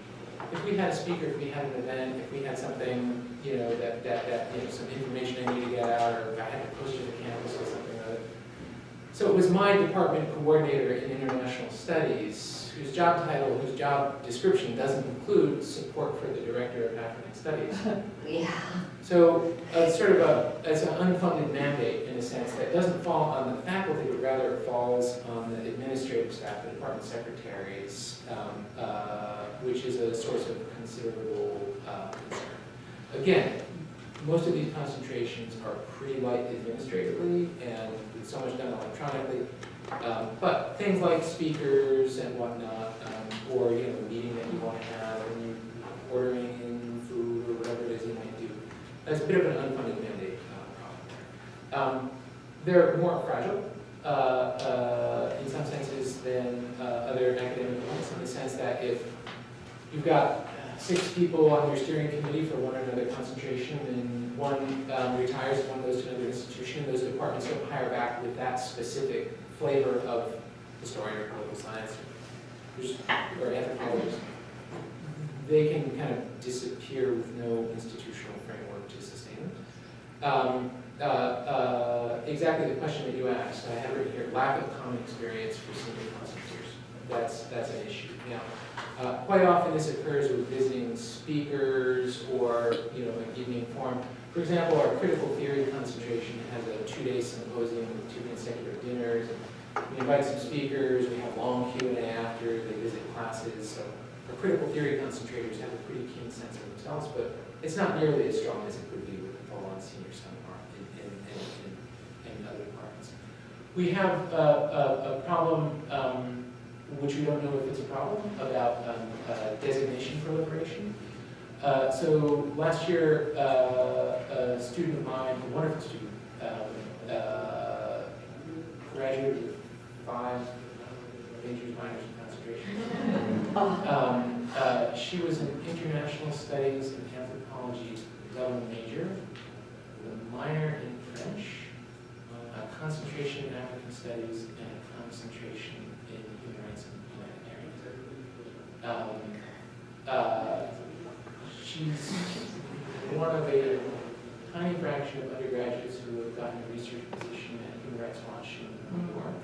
if we had a speaker, if we had an event, if we had something, that some information I needed to get out, or if I had to post to the campus or something or other. So it was my department coordinator in international studies, whose job title, whose job description doesn't include support for the director of African Studies. Yeah. So it's sort of it's an unfunded mandate in a sense that doesn't fall on the faculty, but rather it falls on the administrative staff, the department secretaries, which is a source of considerable concern. Again, most of these concentrations are pretty light administratively, and with so much done electronically, But things like speakers and whatnot, or, you know, a meeting that you want to have, and you ordering in food or whatever it is you might do, that's a bit of an unfunded mandate problem there. They're more fragile in some senses than other academic ones, in the sense that if you've got 6 people on your steering committee for one or another concentration, and one retires and one goes to another institution, those departments don't hire back with that specific flavor of historian or political science or anthropologist. They can kind of disappear with no institutional framework to sustain them. Exactly the question that you asked, I have written here, lack of common experience for senior consultants. That's an issue. Now, quite often this occurs with visiting speakers or, you know, an evening forum. For example, our critical theory concentration has a 2-day symposium with 2 consecutive dinners. We invite some speakers, we have long Q&A after, they visit classes. So our critical theory concentrators have a pretty keen sense of themselves, but it's not nearly as strong as it would be with the full-on senior seminar in other departments. We have a problem, which we don't know if it's a problem, about designation proliferation. So last year, a student of mine, a wonderful student, graduated with 5 majors, minors, and concentrations. She was an international studies and anthropology double major, with a minor in French, a concentration in African studies, and a concentration in human rights and humanitarianism. She's one of a tiny fraction of undergraduates who have gotten a research position at Human Rights Watch in New York.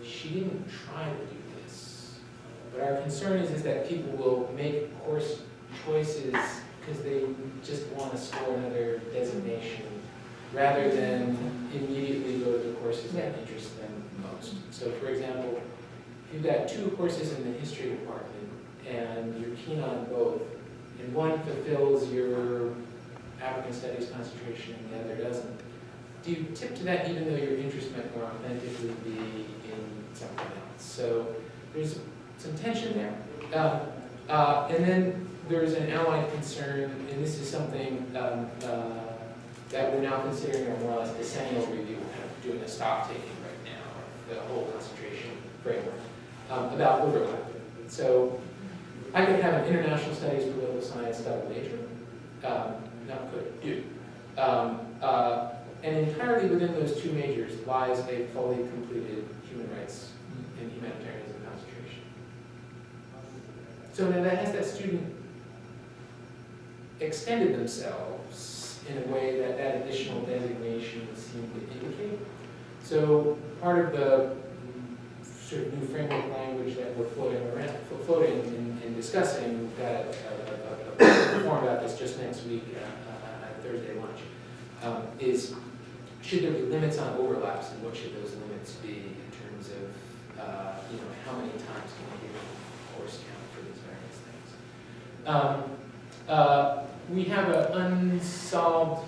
She didn't try to do this, but our concern is that people will make course choices because they just want to score another designation rather than immediately go to the courses that interest them most. So for example, if you've got 2 courses in the history department and you're keen on both, and one fulfills your African studies concentration and the other doesn't, do you tip to that even though your interest might more authentically be in something else? So there's some tension there. And then there's an allied concern, and this is something that we're now considering a more or less decennial review, kind of doing a stock taking right now, the whole concentration framework, about overlap. So I could have an international studies political science double major, not could, do. And entirely within those 2 majors lies a fully completed human rights and humanitarianism concentration. So now that has that student extended themselves in a way that that additional designation seemed to indicate. So part of the sort of new framework language that we're floating and discussing, we've got a forum about this just next week at Thursday lunch, is should there be limits on overlaps, and what should those limits be in terms of you know, how many times can you give a course count for these various things? We have an unsolved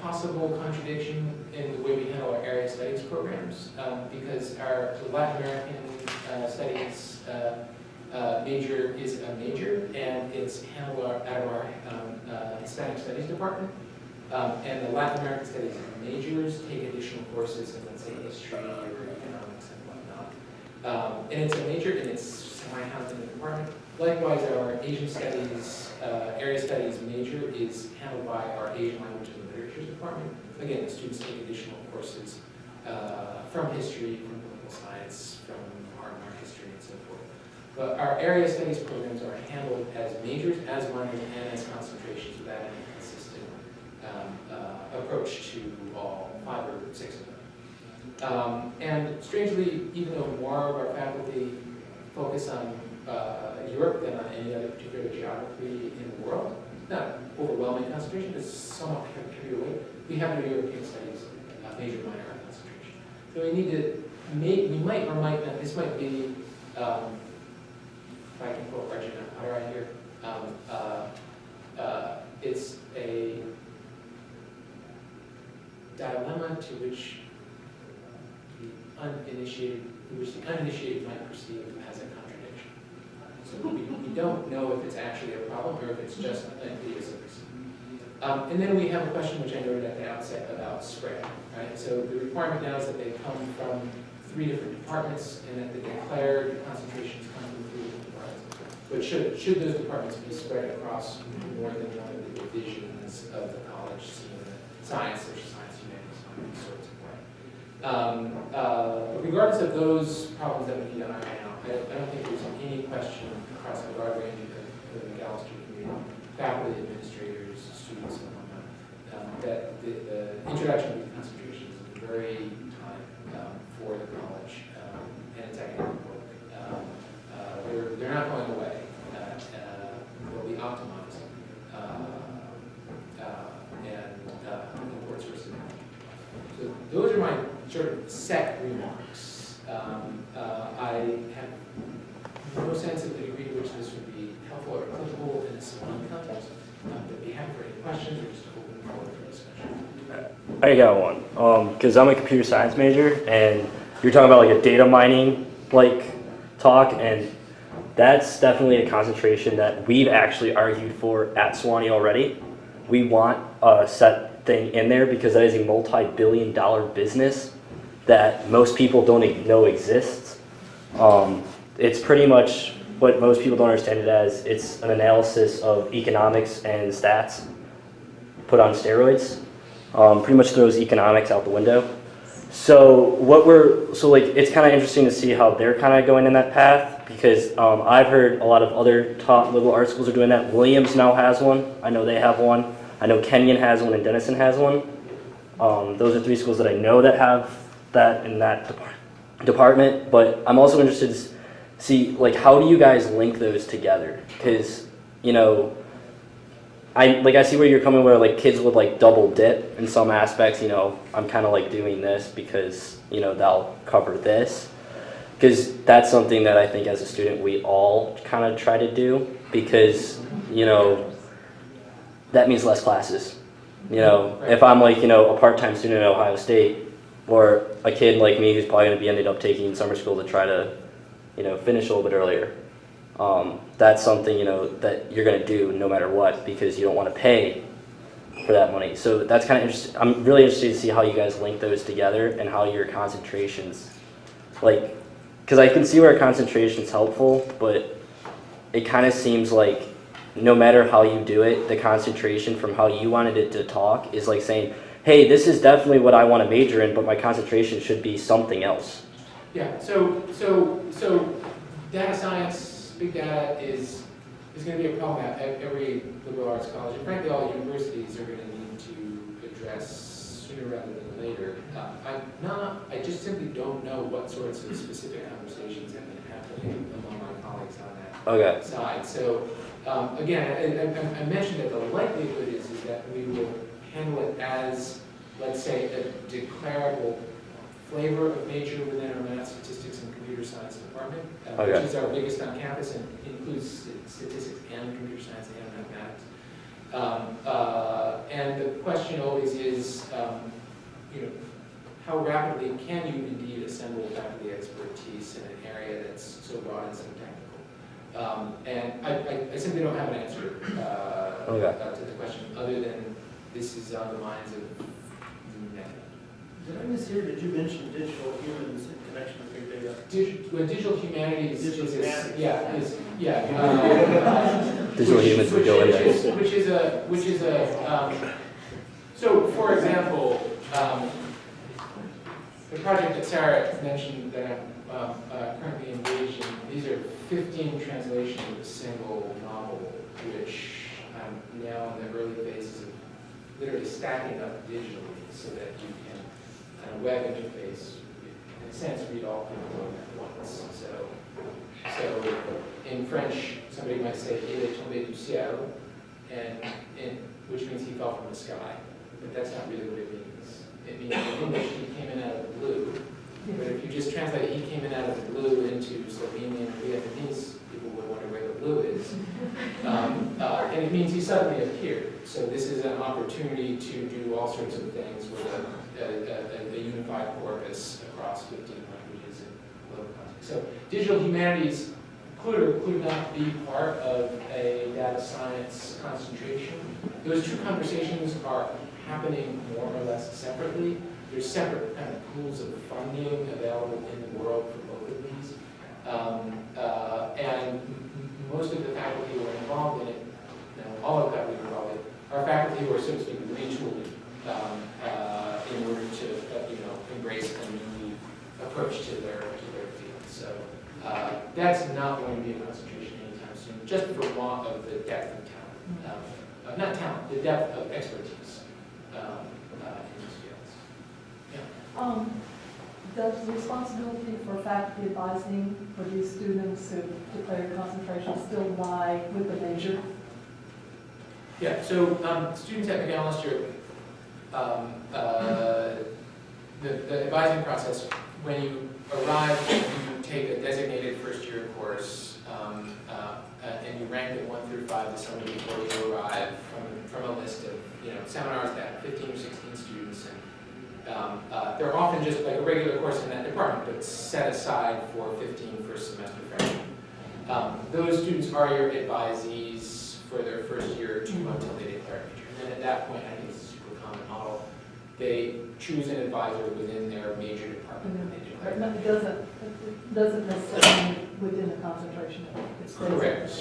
possible contradiction in the way we handle our area studies programs, because our Latin American studies major is a major, and it's handled out of our Hispanic studies department. And the Latin American studies majors take additional courses in, let's say, history or economics and whatnot. And it's a major, and it's semi-housed in the department. Likewise, our Asian studies, area studies major is handled by our Asian language and literatures department. Again, the students take additional courses from history, from political science, from art history, and so forth. But our area studies programs are handled as majors, as minors, and as concentrations without any consistent approach to all 5 or 6 of them. And strangely, even though more of our faculty focus on Europe than on any other particular geography in the world, not overwhelming concentration, it's somewhat carried away. We have no European studies major minor concentration. So we need to make, we might or might not, this might be, if I can quote Regina Otter here, it's a dilemma to which uninitiated might perceive as a contradiction. So we don't know if it's actually a problem or if it's just an idiosyncrasy. And then we have a question which I noted at the outset about spread, right? So the requirement now is that they come from 3 different departments and that the declared concentrations come from 3 different departments. But should those departments be spread across more than one of the divisions of the college, seen in the science, social science, humanities, these sorts of way. Regardless of those problems that we need to iron out, I don't think there's any question across a broad range of the McAllister community, faculty, administrators, students, and whatnot, that the introduction of these concentrations is a very time for the college and its academic work. They're not going away. They'll be optimized and important sources of energy. So those are my sort of set remarks. I have no sense of the degree to which this would be helpful or applicable in a Salon context. But be happy for any questions or just open forward for discussion. I got one, because I'm a computer science major, and you're talking about like a data mining talk, and that's definitely a concentration that we've actually argued for at Sewanee already. We want a set thing in there because that is a multi-billion-dollar business that most people don't even know exists. It's pretty much what most people don't understand it as. It's an analysis of economics and stats put on steroids. Pretty much throws economics out the window. So it's kind of interesting to see how they're kind of going in that path, because I've heard a lot of other top liberal arts schools are doing that. Williams now has one. I know they have one. I know Kenyon has one and Denison has one. Those are 3 schools that I know that have that in that department. But I'm also interested to see how do you guys link those together? Because I see where you're coming, where kids would double dip in some aspects. I'm kind of doing this because they'll cover this, because that's something that I think as a student we all kind of try to do, because that means less classes. If I'm a part-time student at Ohio State, or a kid like me who's probably going to be ended up taking summer school to try to finish a little bit earlier. That's something, that you're going to do no matter what, because you don't want to pay for that money. So that's kind of interesting. I'm really interested to see how you guys link those together and how your concentrations, because I can see where concentration's helpful, but it kind of seems like no matter how you do it, the concentration from how you wanted it to talk is saying, hey, this is definitely what I want to major in, but my concentration should be something else. Yeah, so data science, big data is going to be a problem at every liberal arts college. And frankly, all universities are going to need to address sooner rather than later. I just simply don't know what sorts of specific conversations have been happening among my colleagues on that side. So again, I mentioned that the likelihood is that we will handle it as, let's say, a declarable flavor of major within our math, statistics, and computer science department, which is our biggest on campus and includes statistics and computer science and mathematics. And the question always is, how rapidly can you indeed assemble faculty expertise in an area that's so broad and so technical? And I simply don't have an answer to the question, other than this is on the minds of many. Did I mishear, did you mention digital humans in connection with big data? Digital humanities Digital humanities. Digital humans would go in there. Which is a so for example, the project that Sarah mentioned that I'm currently engaged in, these are 15 translations of a single novel, which I'm now in the early phases of literally stacking up digitally so that you can, on a web interface, in a sense, read all 15 at once. So in French, somebody might say, "Il est tombé du ciel," which means he fell from the sky. But that's not really what it means. It means in English, he came in out of the blue. But if you just translate "he came in out of the blue" into Slovenian or Vietnamese, people would wonder where the blue is. And it means he suddenly appeared. So this is an opportunity to do all sorts of things with a unified corpus across 15 languages and global context. So digital humanities could or could not be part of a data science concentration. Those two conversations are happening more or less separately. There's separate kind of pools of funding available in the world for both of these. And most of the faculty who are involved in it, all of the faculty who are involved in it, are faculty who are, so to speak, retooling in order to, embrace a new approach to their field. So that's not going to be a concentration anytime soon, just for want of the depth of talent. Not talent, the depth of expertise in these fields. Does the responsibility for faculty advising for these students who declare concentration still lie with the major? Yeah, so students at McAllister, the advising process, when you arrive, you take a designated first-year course, and you rank it 1 through 5 the summer before you arrive from a list of seminars that have 15 or 16 students. And they're often just like a regular course in that department, but set aside for 15 first semester freshmen. Those students are your advisees for their first year or two until they declare a major. And then at that point, I think it's a super common model. They choose an advisor within their major department and they declare. It doesn't necessarily mean within the concentration. It's Correct.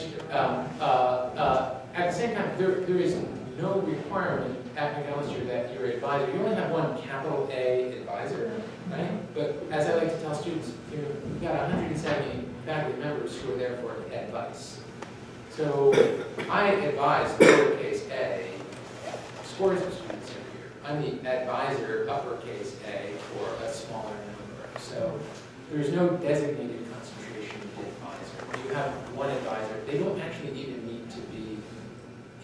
At the same time, there is no requirement at McAllister that your advisor, you only have one capital A advisor, right? But as I like to tell students, you've got 170 faculty members who are there for advice. So I advise lowercase a scores of students every year. I'm the advisor, uppercase A, for a smaller number. So there's no designated concentration advisor. You have one advisor. They don't actually even need to be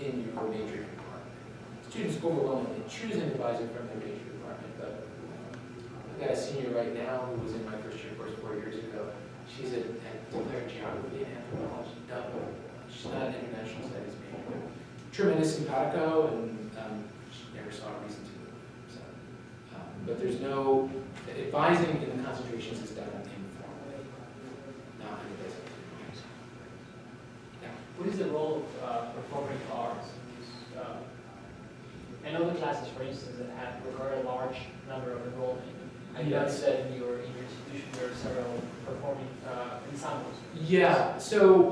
in your major department. Students overwhelmingly choose an advisor from their major department, but I've got a senior right now who was in my first year course 4 years ago. She's a declared geography and anthropology. No, she's not an international studies major. Tremendous simpatico, and she never saw a reason to move. So, but there's no advising in the concentrations is done informally, not in a designated. Yeah. What is the role of performing arts? I know the classes, for instance, that have require a large number of enrollment. I know you said in your institution there are several performing ensembles. Yeah. So,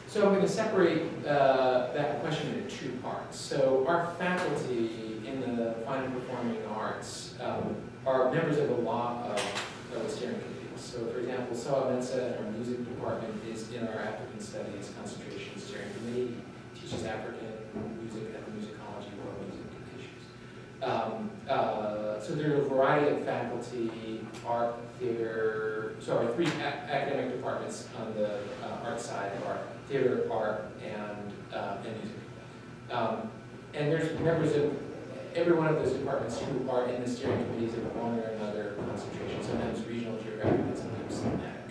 so I'm going to separate that question into two parts. So our faculty in the fine and performing arts are members of a lot of the steering committees. So for example, Sawa Mensa in our music department is in our African Studies concentration steering committee, teaches African music at the musicology world music issues. So there are a variety of faculty, art, theater, so our three academic departments on the art side are theater, art, and music. And there's members of every one of those departments who are in the steering committees of one or another concentration, sometimes regional, geographic, and sometimes thematic.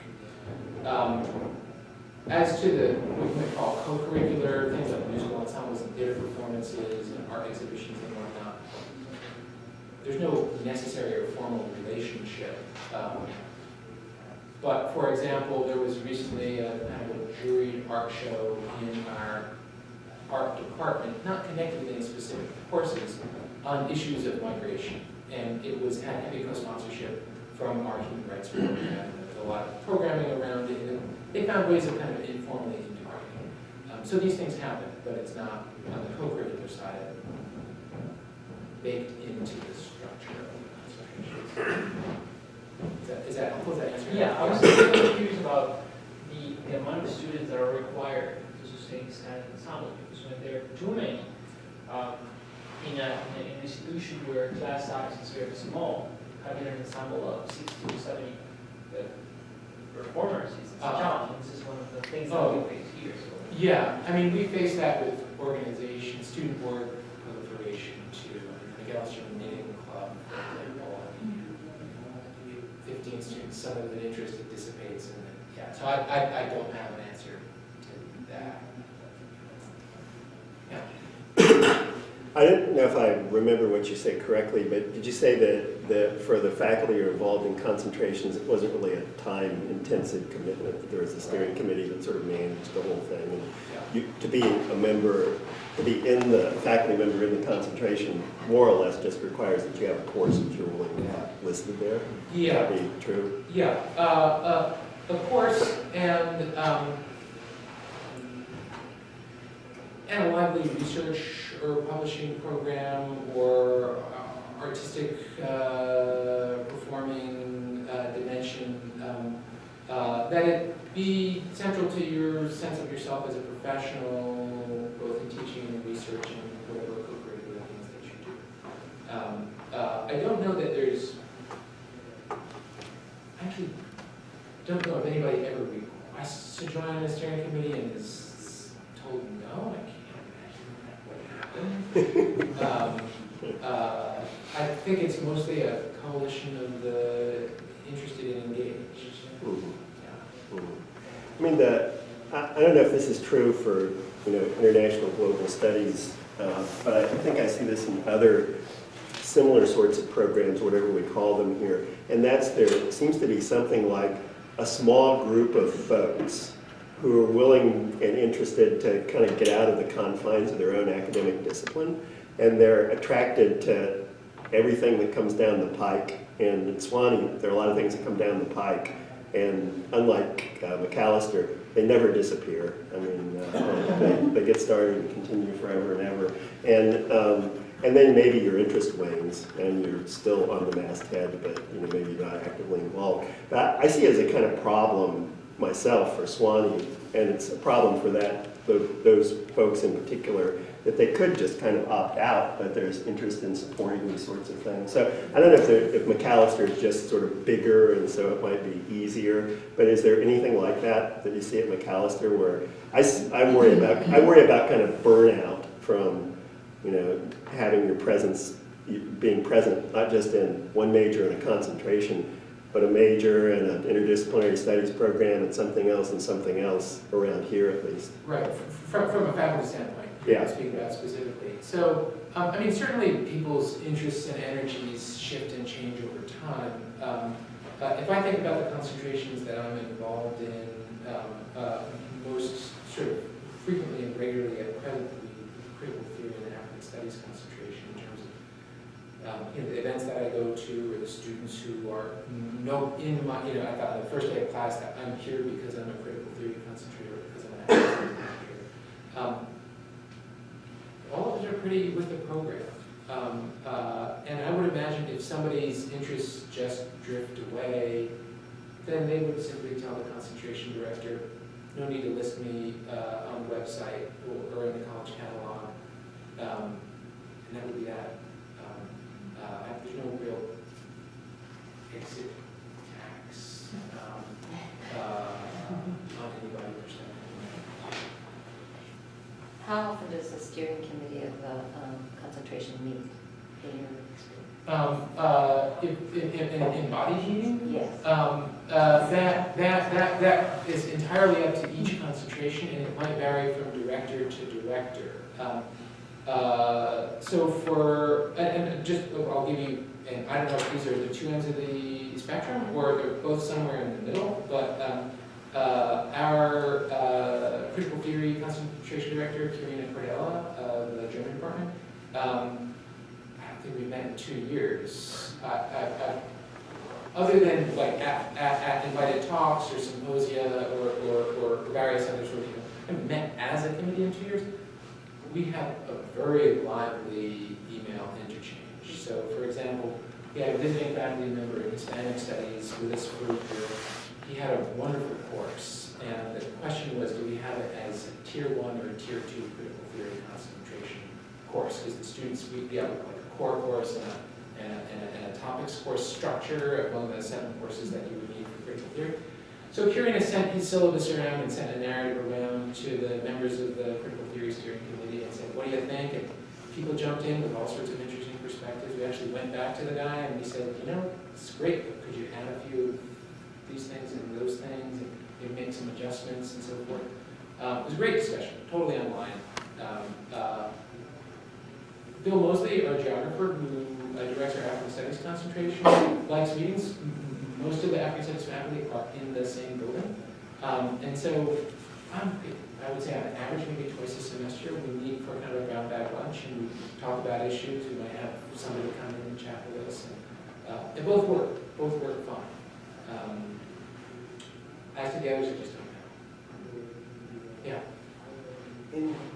As to the, what you might call co-curricular, things like musical ensembles and theater performances and art exhibitions and whatnot, there's no necessary or formal relationship. But for example, there was recently a kind of a juried art show in our art department, not connected with any specific courses, on issues of migration. And it was had heavy co-sponsorship from our human rights program. There's a lot of programming around it. And they found ways of kind of informally integrating. So these things happen, but it's not on the co-curricular side baked into the structure of the concentrations. Is that helpful? Is that answering? Yeah, I was curious about the amount of students that are required to sustain this kind of ensemble, because when there are too many, in an institution where class size is very small, having an ensemble of 60 to 70 performers is challenging. This is one of the things that we face here. So. Yeah, I mean, we face that with organization, student board proliferation too. McAllister Knitting Club, for example, 15 15 students, some of an interest, it dissipates, and then, yeah, so I don't have an answer to that. Yeah. I don't know if I remember what you said correctly, but did you say that for the faculty who are involved in concentrations, it wasn't really a time-intensive commitment, that there was a steering committee that sort of managed the whole thing? And to be a member, to be in the faculty member in the concentration, more or less just requires that you have a course that you're willing to have listed there? Yeah. Would that be true? Yeah, a course and a lively research or publishing program or artistic performing dimension, that it be central to your sense of yourself as a professional, both in teaching and research and whatever co-curricular things that you do. I don't know that there's, I actually don't know if anybody ever requests to join a steering committee and is told no. I think it's mostly a coalition of the interested and engaged. I mean, I don't know if this is true for international global studies, but I think I see this in other similar sorts of programs, whatever we call them here, and that's there seems to be something like a small group of folks who are willing and interested to kind of get out of the confines of their own academic discipline, and they're attracted to everything that comes down the pike. And at Sewanee, there are a lot of things that come down the pike, and unlike Macalester, they never disappear. I mean, they get started and continue forever and ever. And then maybe your interest wanes, and you're still on the masthead, but maybe you're not actively involved. But I see it as a kind of problem myself for Sewanee, and it's a problem for those folks in particular, that they could just kind of opt out, but there's interest in supporting these sorts of things. So I don't know if Macalester is just sort of bigger, and so it might be easier, but is there anything like that you see at Macalester where I worry about kind of burnout from having your presence, being present not just in one major and a concentration, but a major and an interdisciplinary studies program and something else around here at least. Right, from a faculty standpoint, yeah. Speaking about specifically. So, I mean, certainly people's interests and energies shift and change over time. If I think about the concentrations that I'm involved in, most sort of frequently and regularly at present, the critical theory and African studies concentration in terms of the events that I go to, or the students who are in my, I thought on the first day of class that I'm here because I'm a critical theory concentrator, or because I'm an African concentrator. All of those are pretty with the program. And I would imagine if somebody's interests just drift away, then they would simply tell the concentration director, no need to list me on the website or in the college catalog. And that would be that. There's no real exit tax on anybody's perspective. How often does the steering committee of the concentration meet in your experience? In body heating? Yes. That is entirely up to each concentration, and it might vary from director to director. So for, and just, I'll give you, and I don't know if these are the two ends of the spectrum, or they're both somewhere in the middle, but our critical theory concentration director, Karina Cordella, of the German department, I don't think we've met in 2 years. Other than like at invited talks or symposia or various other sorts of, haven't met as a committee in 2 years. We have a very lively email interchange. So, for example, we had a visiting faculty member in Hispanic Studies with us for a year. He had a wonderful course, and the question was, do we have it as a tier 1 or a tier 2 critical theory concentration course? Because the students, we have like a core course and a topics course structure among the 7 courses that you would need for critical theory. So Kieran sent his syllabus around and sent a narrative around to the members of the critical theory steering committee and said, what do you think? And people jumped in with all sorts of interesting perspectives. We actually went back to the guy and we said, it's great, but could you add a few of these things and those things, and maybe make some adjustments and so forth? It was a great discussion, totally online. Bill Mosley, our geographer, who directs our African Studies concentration, likes meetings. Most of the African Studies faculty are in the same building. And so I would say on average, maybe twice a semester, we meet for kind of a brown bag lunch and we talk about issues. We might have somebody come in and chat with us. And both work fine. As to the others, I just don't know. Yeah.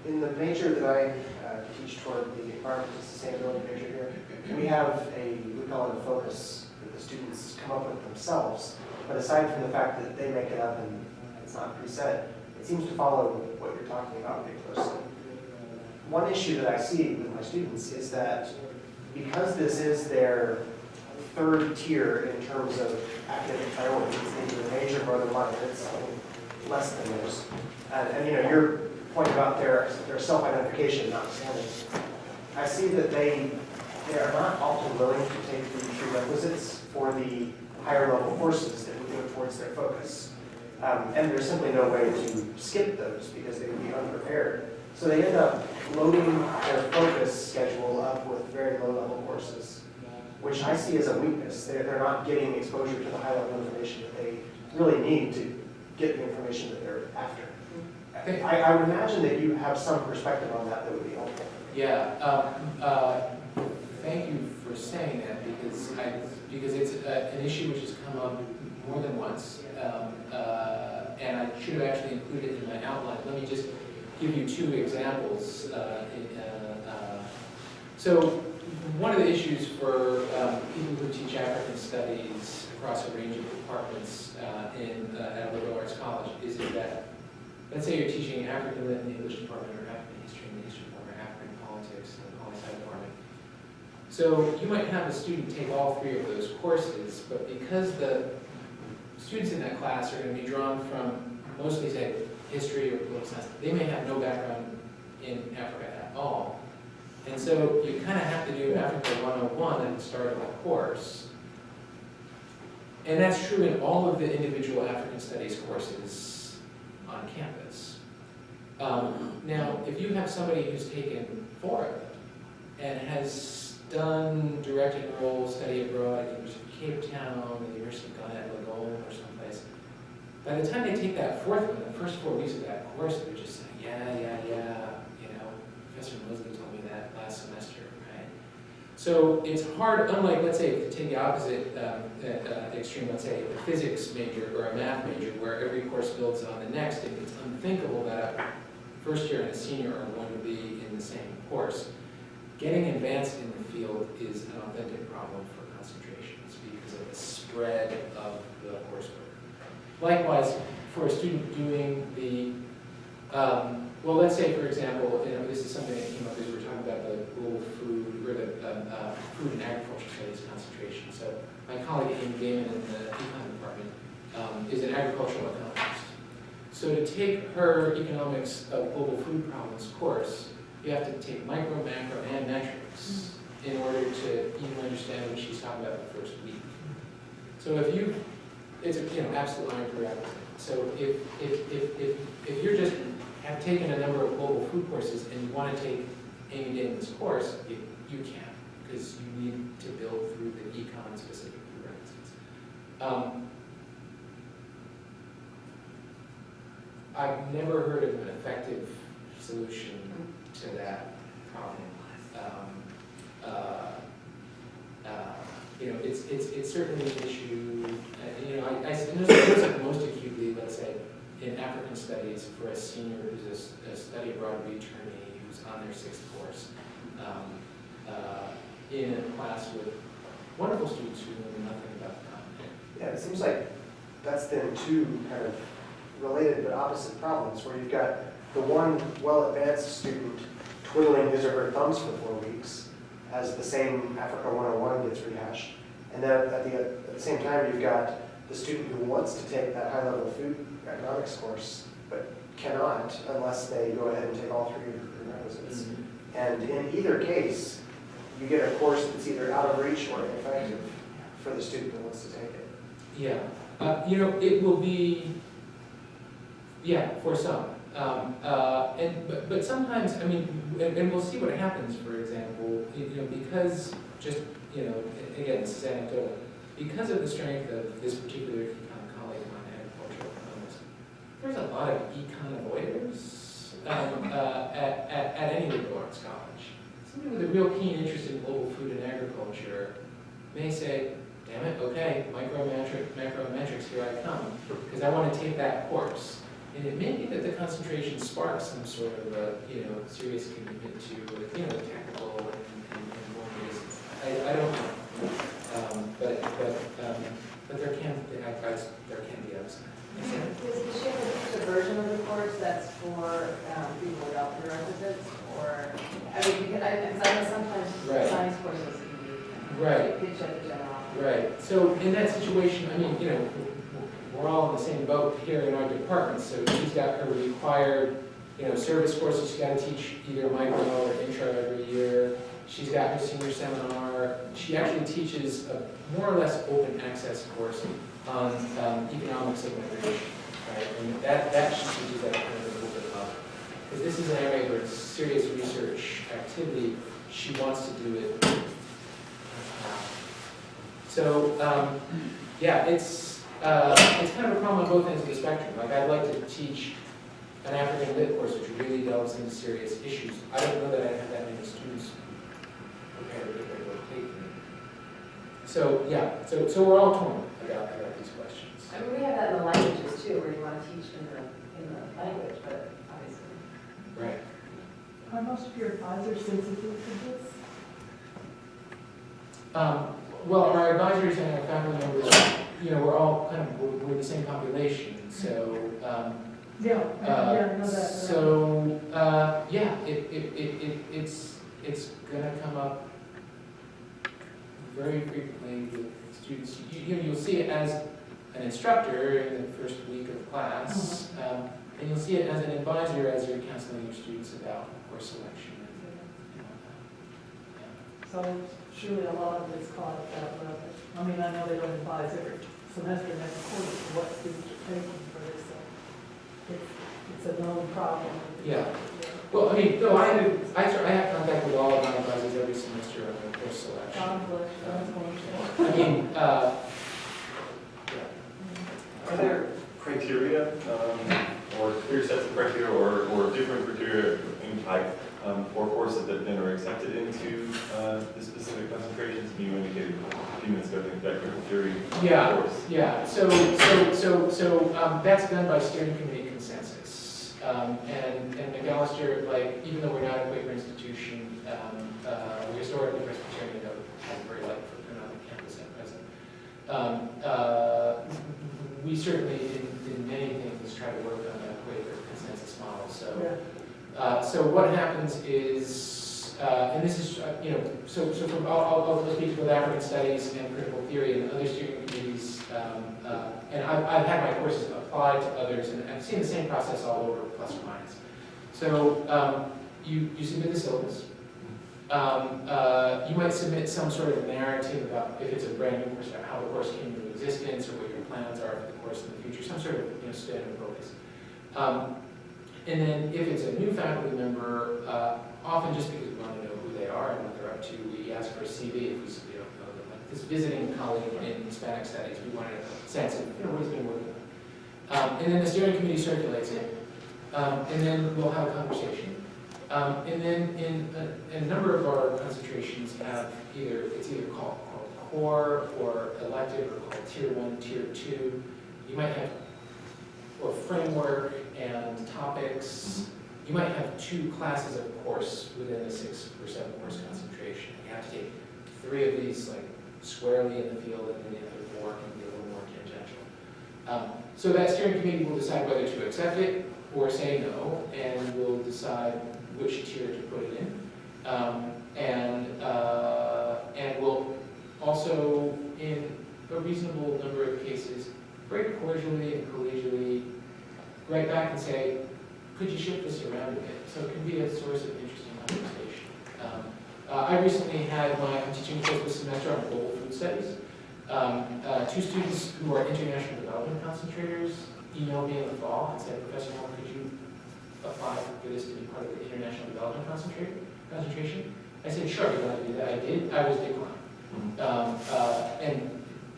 In the major that I teach toward, the environmental sustainability major here, we call it a focus that the students come up with themselves. But aside from the fact that they make it up and it's not preset, it seems to follow what you're talking about pretty closely. One issue that I see with my students is that because this is their third tier in terms of academic priorities, maybe the major or the minor, it's something less than theirs. And you know, your point about their self-identification notwithstanding, I see that they are not often willing to take the prerequisites for the higher level courses that would go towards their focus. And there's simply no way to skip those because they would be unprepared. So they end up loading their focus schedule up with very low level courses, which I see as a weakness. They're not getting exposure to the high level information that they really need to get the information that they're after. I would imagine that you have some perspective on that would be helpful. Yeah, thank you for saying that because it's an issue which has come up more than once, and I should have actually included it in my outline. Let me just give you two examples. So one of the issues for people who teach African studies across a range of departments at a liberal arts college is that, let's say you're teaching African Lit in the English department, or African History in the English department, or African Politics in the Poli-Sci department. So you might have a student take all three of those courses, but because the students in that class are going to be drawn from mostly, say, history or political science, they may have no background in Africa at all. And so you kind of have to do Africa 101 at the start of the course. And that's true in all of the individual African Studies courses on campus. Now, if you have somebody who's taken 4 of them and has done direct enroll study abroad at the University of Cape Town, the University of Ghana at Legon or someplace, by the time they take that 4th one, the first 4 weeks of that course, they're just saying, yeah, you know, Professor Mosley told me that last semester, right? So it's hard, unlike, let's say, if you take the opposite extreme, let's say a physics major or a math major, where every course builds on the next, and it's unthinkable that a first year and a senior are going to be in the same course. Getting advanced in the field is an authentic problem for concentrations because of the spread of the coursework. Likewise, for a student doing the, well, let's say, for example, you know, this is something that came up as we were talking about the global food, or the food and agriculture studies concentration. So my colleague Amy Damon in the econ department is an agricultural economist. So to take her economics of global food problems course, you have to take micro, macro, and metrics in order to even understand what she's talking about the first week. So if you, it's a absolute iron prerequisite. So if you're just have taken a number of global food courses and you want to take Amy Damon's course, you can't, because you need to build through the econ specific prerequisites. I've never heard of an effective solution to that problem. You know, it's certainly an issue. You know, I notice it most acutely, let's say, in African studies for a senior who's a study abroad returnee who's on their 6th course, in a class with wonderful students who know nothing about the content. Yeah, it seems like that's then 2 kind of related but opposite problems, where you've got the one well-advanced student twiddling his or her thumbs for 4 weeks as the same Africa 101 gets rehashed. And then at the same time, you've got the student who wants to take that high-level food economics course, but cannot unless they go ahead and take all 3 of the prerequisites. And in either case, you get a course that's either out of reach or ineffective for the student that wants to take it. Yeah, you know, it will be, yeah, for some. But sometimes, I mean, and we'll see what happens, for example, you know, because just, you know, again, this is anecdotal, because of the strength of this particular econ colleague on agricultural economics, there's a lot of econ avoiders at any liberal arts college. Somebody with a real keen interest in global food and agriculture may say, damn it, okay, macrometrics, here I come, because I want to take that course. And it may be that the concentration sparks some sort of a, you know, serious commitment to, you know, technical and more basic. I don't know. But there can be upside. Is the shape a version of the course that's for people without prerequisites, or, I mean, because I know sometimes Right. science courses can be Right. pitched at the general. Right. So in that situation, I mean, you know, we're all in the same boat here in our department. So she's got her required, you know, service courses. She's got to teach either micro or intro every year. She's got her senior seminar. She actually teaches a more or less open access course on economics of migration. Right. And that she teaches at kind of a little bit level. Because this is an area where it's serious research activity. She wants to do it. So yeah, it's kind of a problem on both ends of the spectrum. Like, I'd like to teach an African Lit course which really delves into serious issues. I don't know that I have that many students prepared to take them. So yeah, so we're all torn about these questions. I mean, we have that in the languages too, where you want to teach in the language, but obviously. Right. Are most of your advisors sensitive to this? Well, our advisors and our family members, you know, we're all kind of, we're the same population, so. Yeah, I know that. So, yeah, it's gonna come up very frequently with students. You'll see it as an instructor in the first week of class, and you'll see it as an advisor as you're counseling your students about course selection and whatnot. So surely a lot of it's caught at that level. I mean, I know they don't advise every semester and every quarter for what students are taking for this, so it's a known problem. Yeah. Well, I mean, no, I have contact with all of my advisors every semester on the course selection. God bless you, that's wonderful. I mean, Are there criteria, or clear sets of criteria, or different criteria in type for courses that then are accepted into the specific concentrations? You indicated a few minutes ago, I think, that critical theory course. Yeah. So that's done by steering committee consensus. And McAllister, like, even though we're not a Quaker institution, we historically Presbyterian has a very light footprint on the campus at present. We certainly, in many things, try to work on a Quaker consensus model. So what happens is, and this is, you know, so from, I'll speak to both African studies and critical theory and other steering committees, and I've had my courses applied to others, and I've seen the same process all over, plus or minus. So you submit the syllabus. You might submit some sort of narrative about, if it's a brand new course, about how the course came into existence or what your plans are for the course in the future, some sort of, you know, spin and focus. And then if it's a new faculty member, often just because we want to know who they are and what they're up to, we ask for a CV if we don't know them. Like this visiting colleague in Hispanic studies, we wanted a sense of, you know, what he's been working on. And then the steering committee circulates it, and then we'll have a conversation. And then in a number of our concentrations have it's either called core or elective or called tier 1, tier 2. You might have or framework and topics. You might have 2 classes of course within the 6 or 7 course concentration. You have to take 3 of these like squarely in the field, and then the other 4 can be a little more tangential. So that steering committee will decide whether to accept it or say no, and we'll decide which tier to put it in. And we'll also, in a reasonable number of cases, very cordially and collegially write back and say, could you shift this around a bit? So it can be a source of interesting conversation. I recently had I'm teaching a course this semester on global food studies, Two students who are international development concentrators emailed me in the fall and said, Professor Moore, could you apply for this to be part of the international development concentration? I said, sure, you want to do that? I did. I was declined. And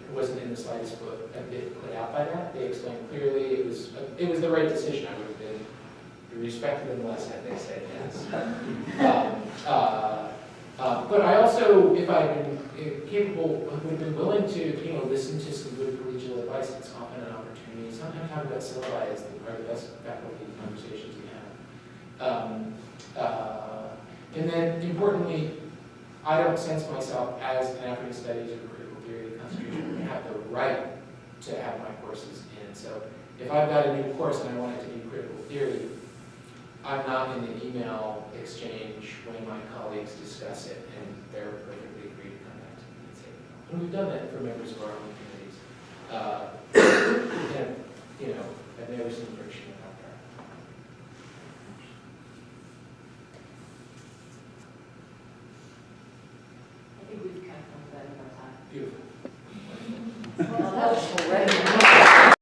it wasn't in the slightest bit put out by that. They explained clearly it was the right decision. I would have been respected them less had they said yes. But I also, if I'd been capable, would have been willing to, listen to some good collegial advice. It's often an opportunity. Sometimes talking about syllabi is the best faculty conversations we have. And then, importantly, I don't sense myself as an African Studies or critical theory concentration. I have the right to have my courses in. So if I've got a new course and I want it to be critical theory, I'm not in the email exchange when my colleagues discuss it, and they're perfectly free to come back to me and say, and we've done that for members of our own committees. And, I've never seen friction about that. I think we've kind of come to that in our time. Beautiful. Well, that was correct.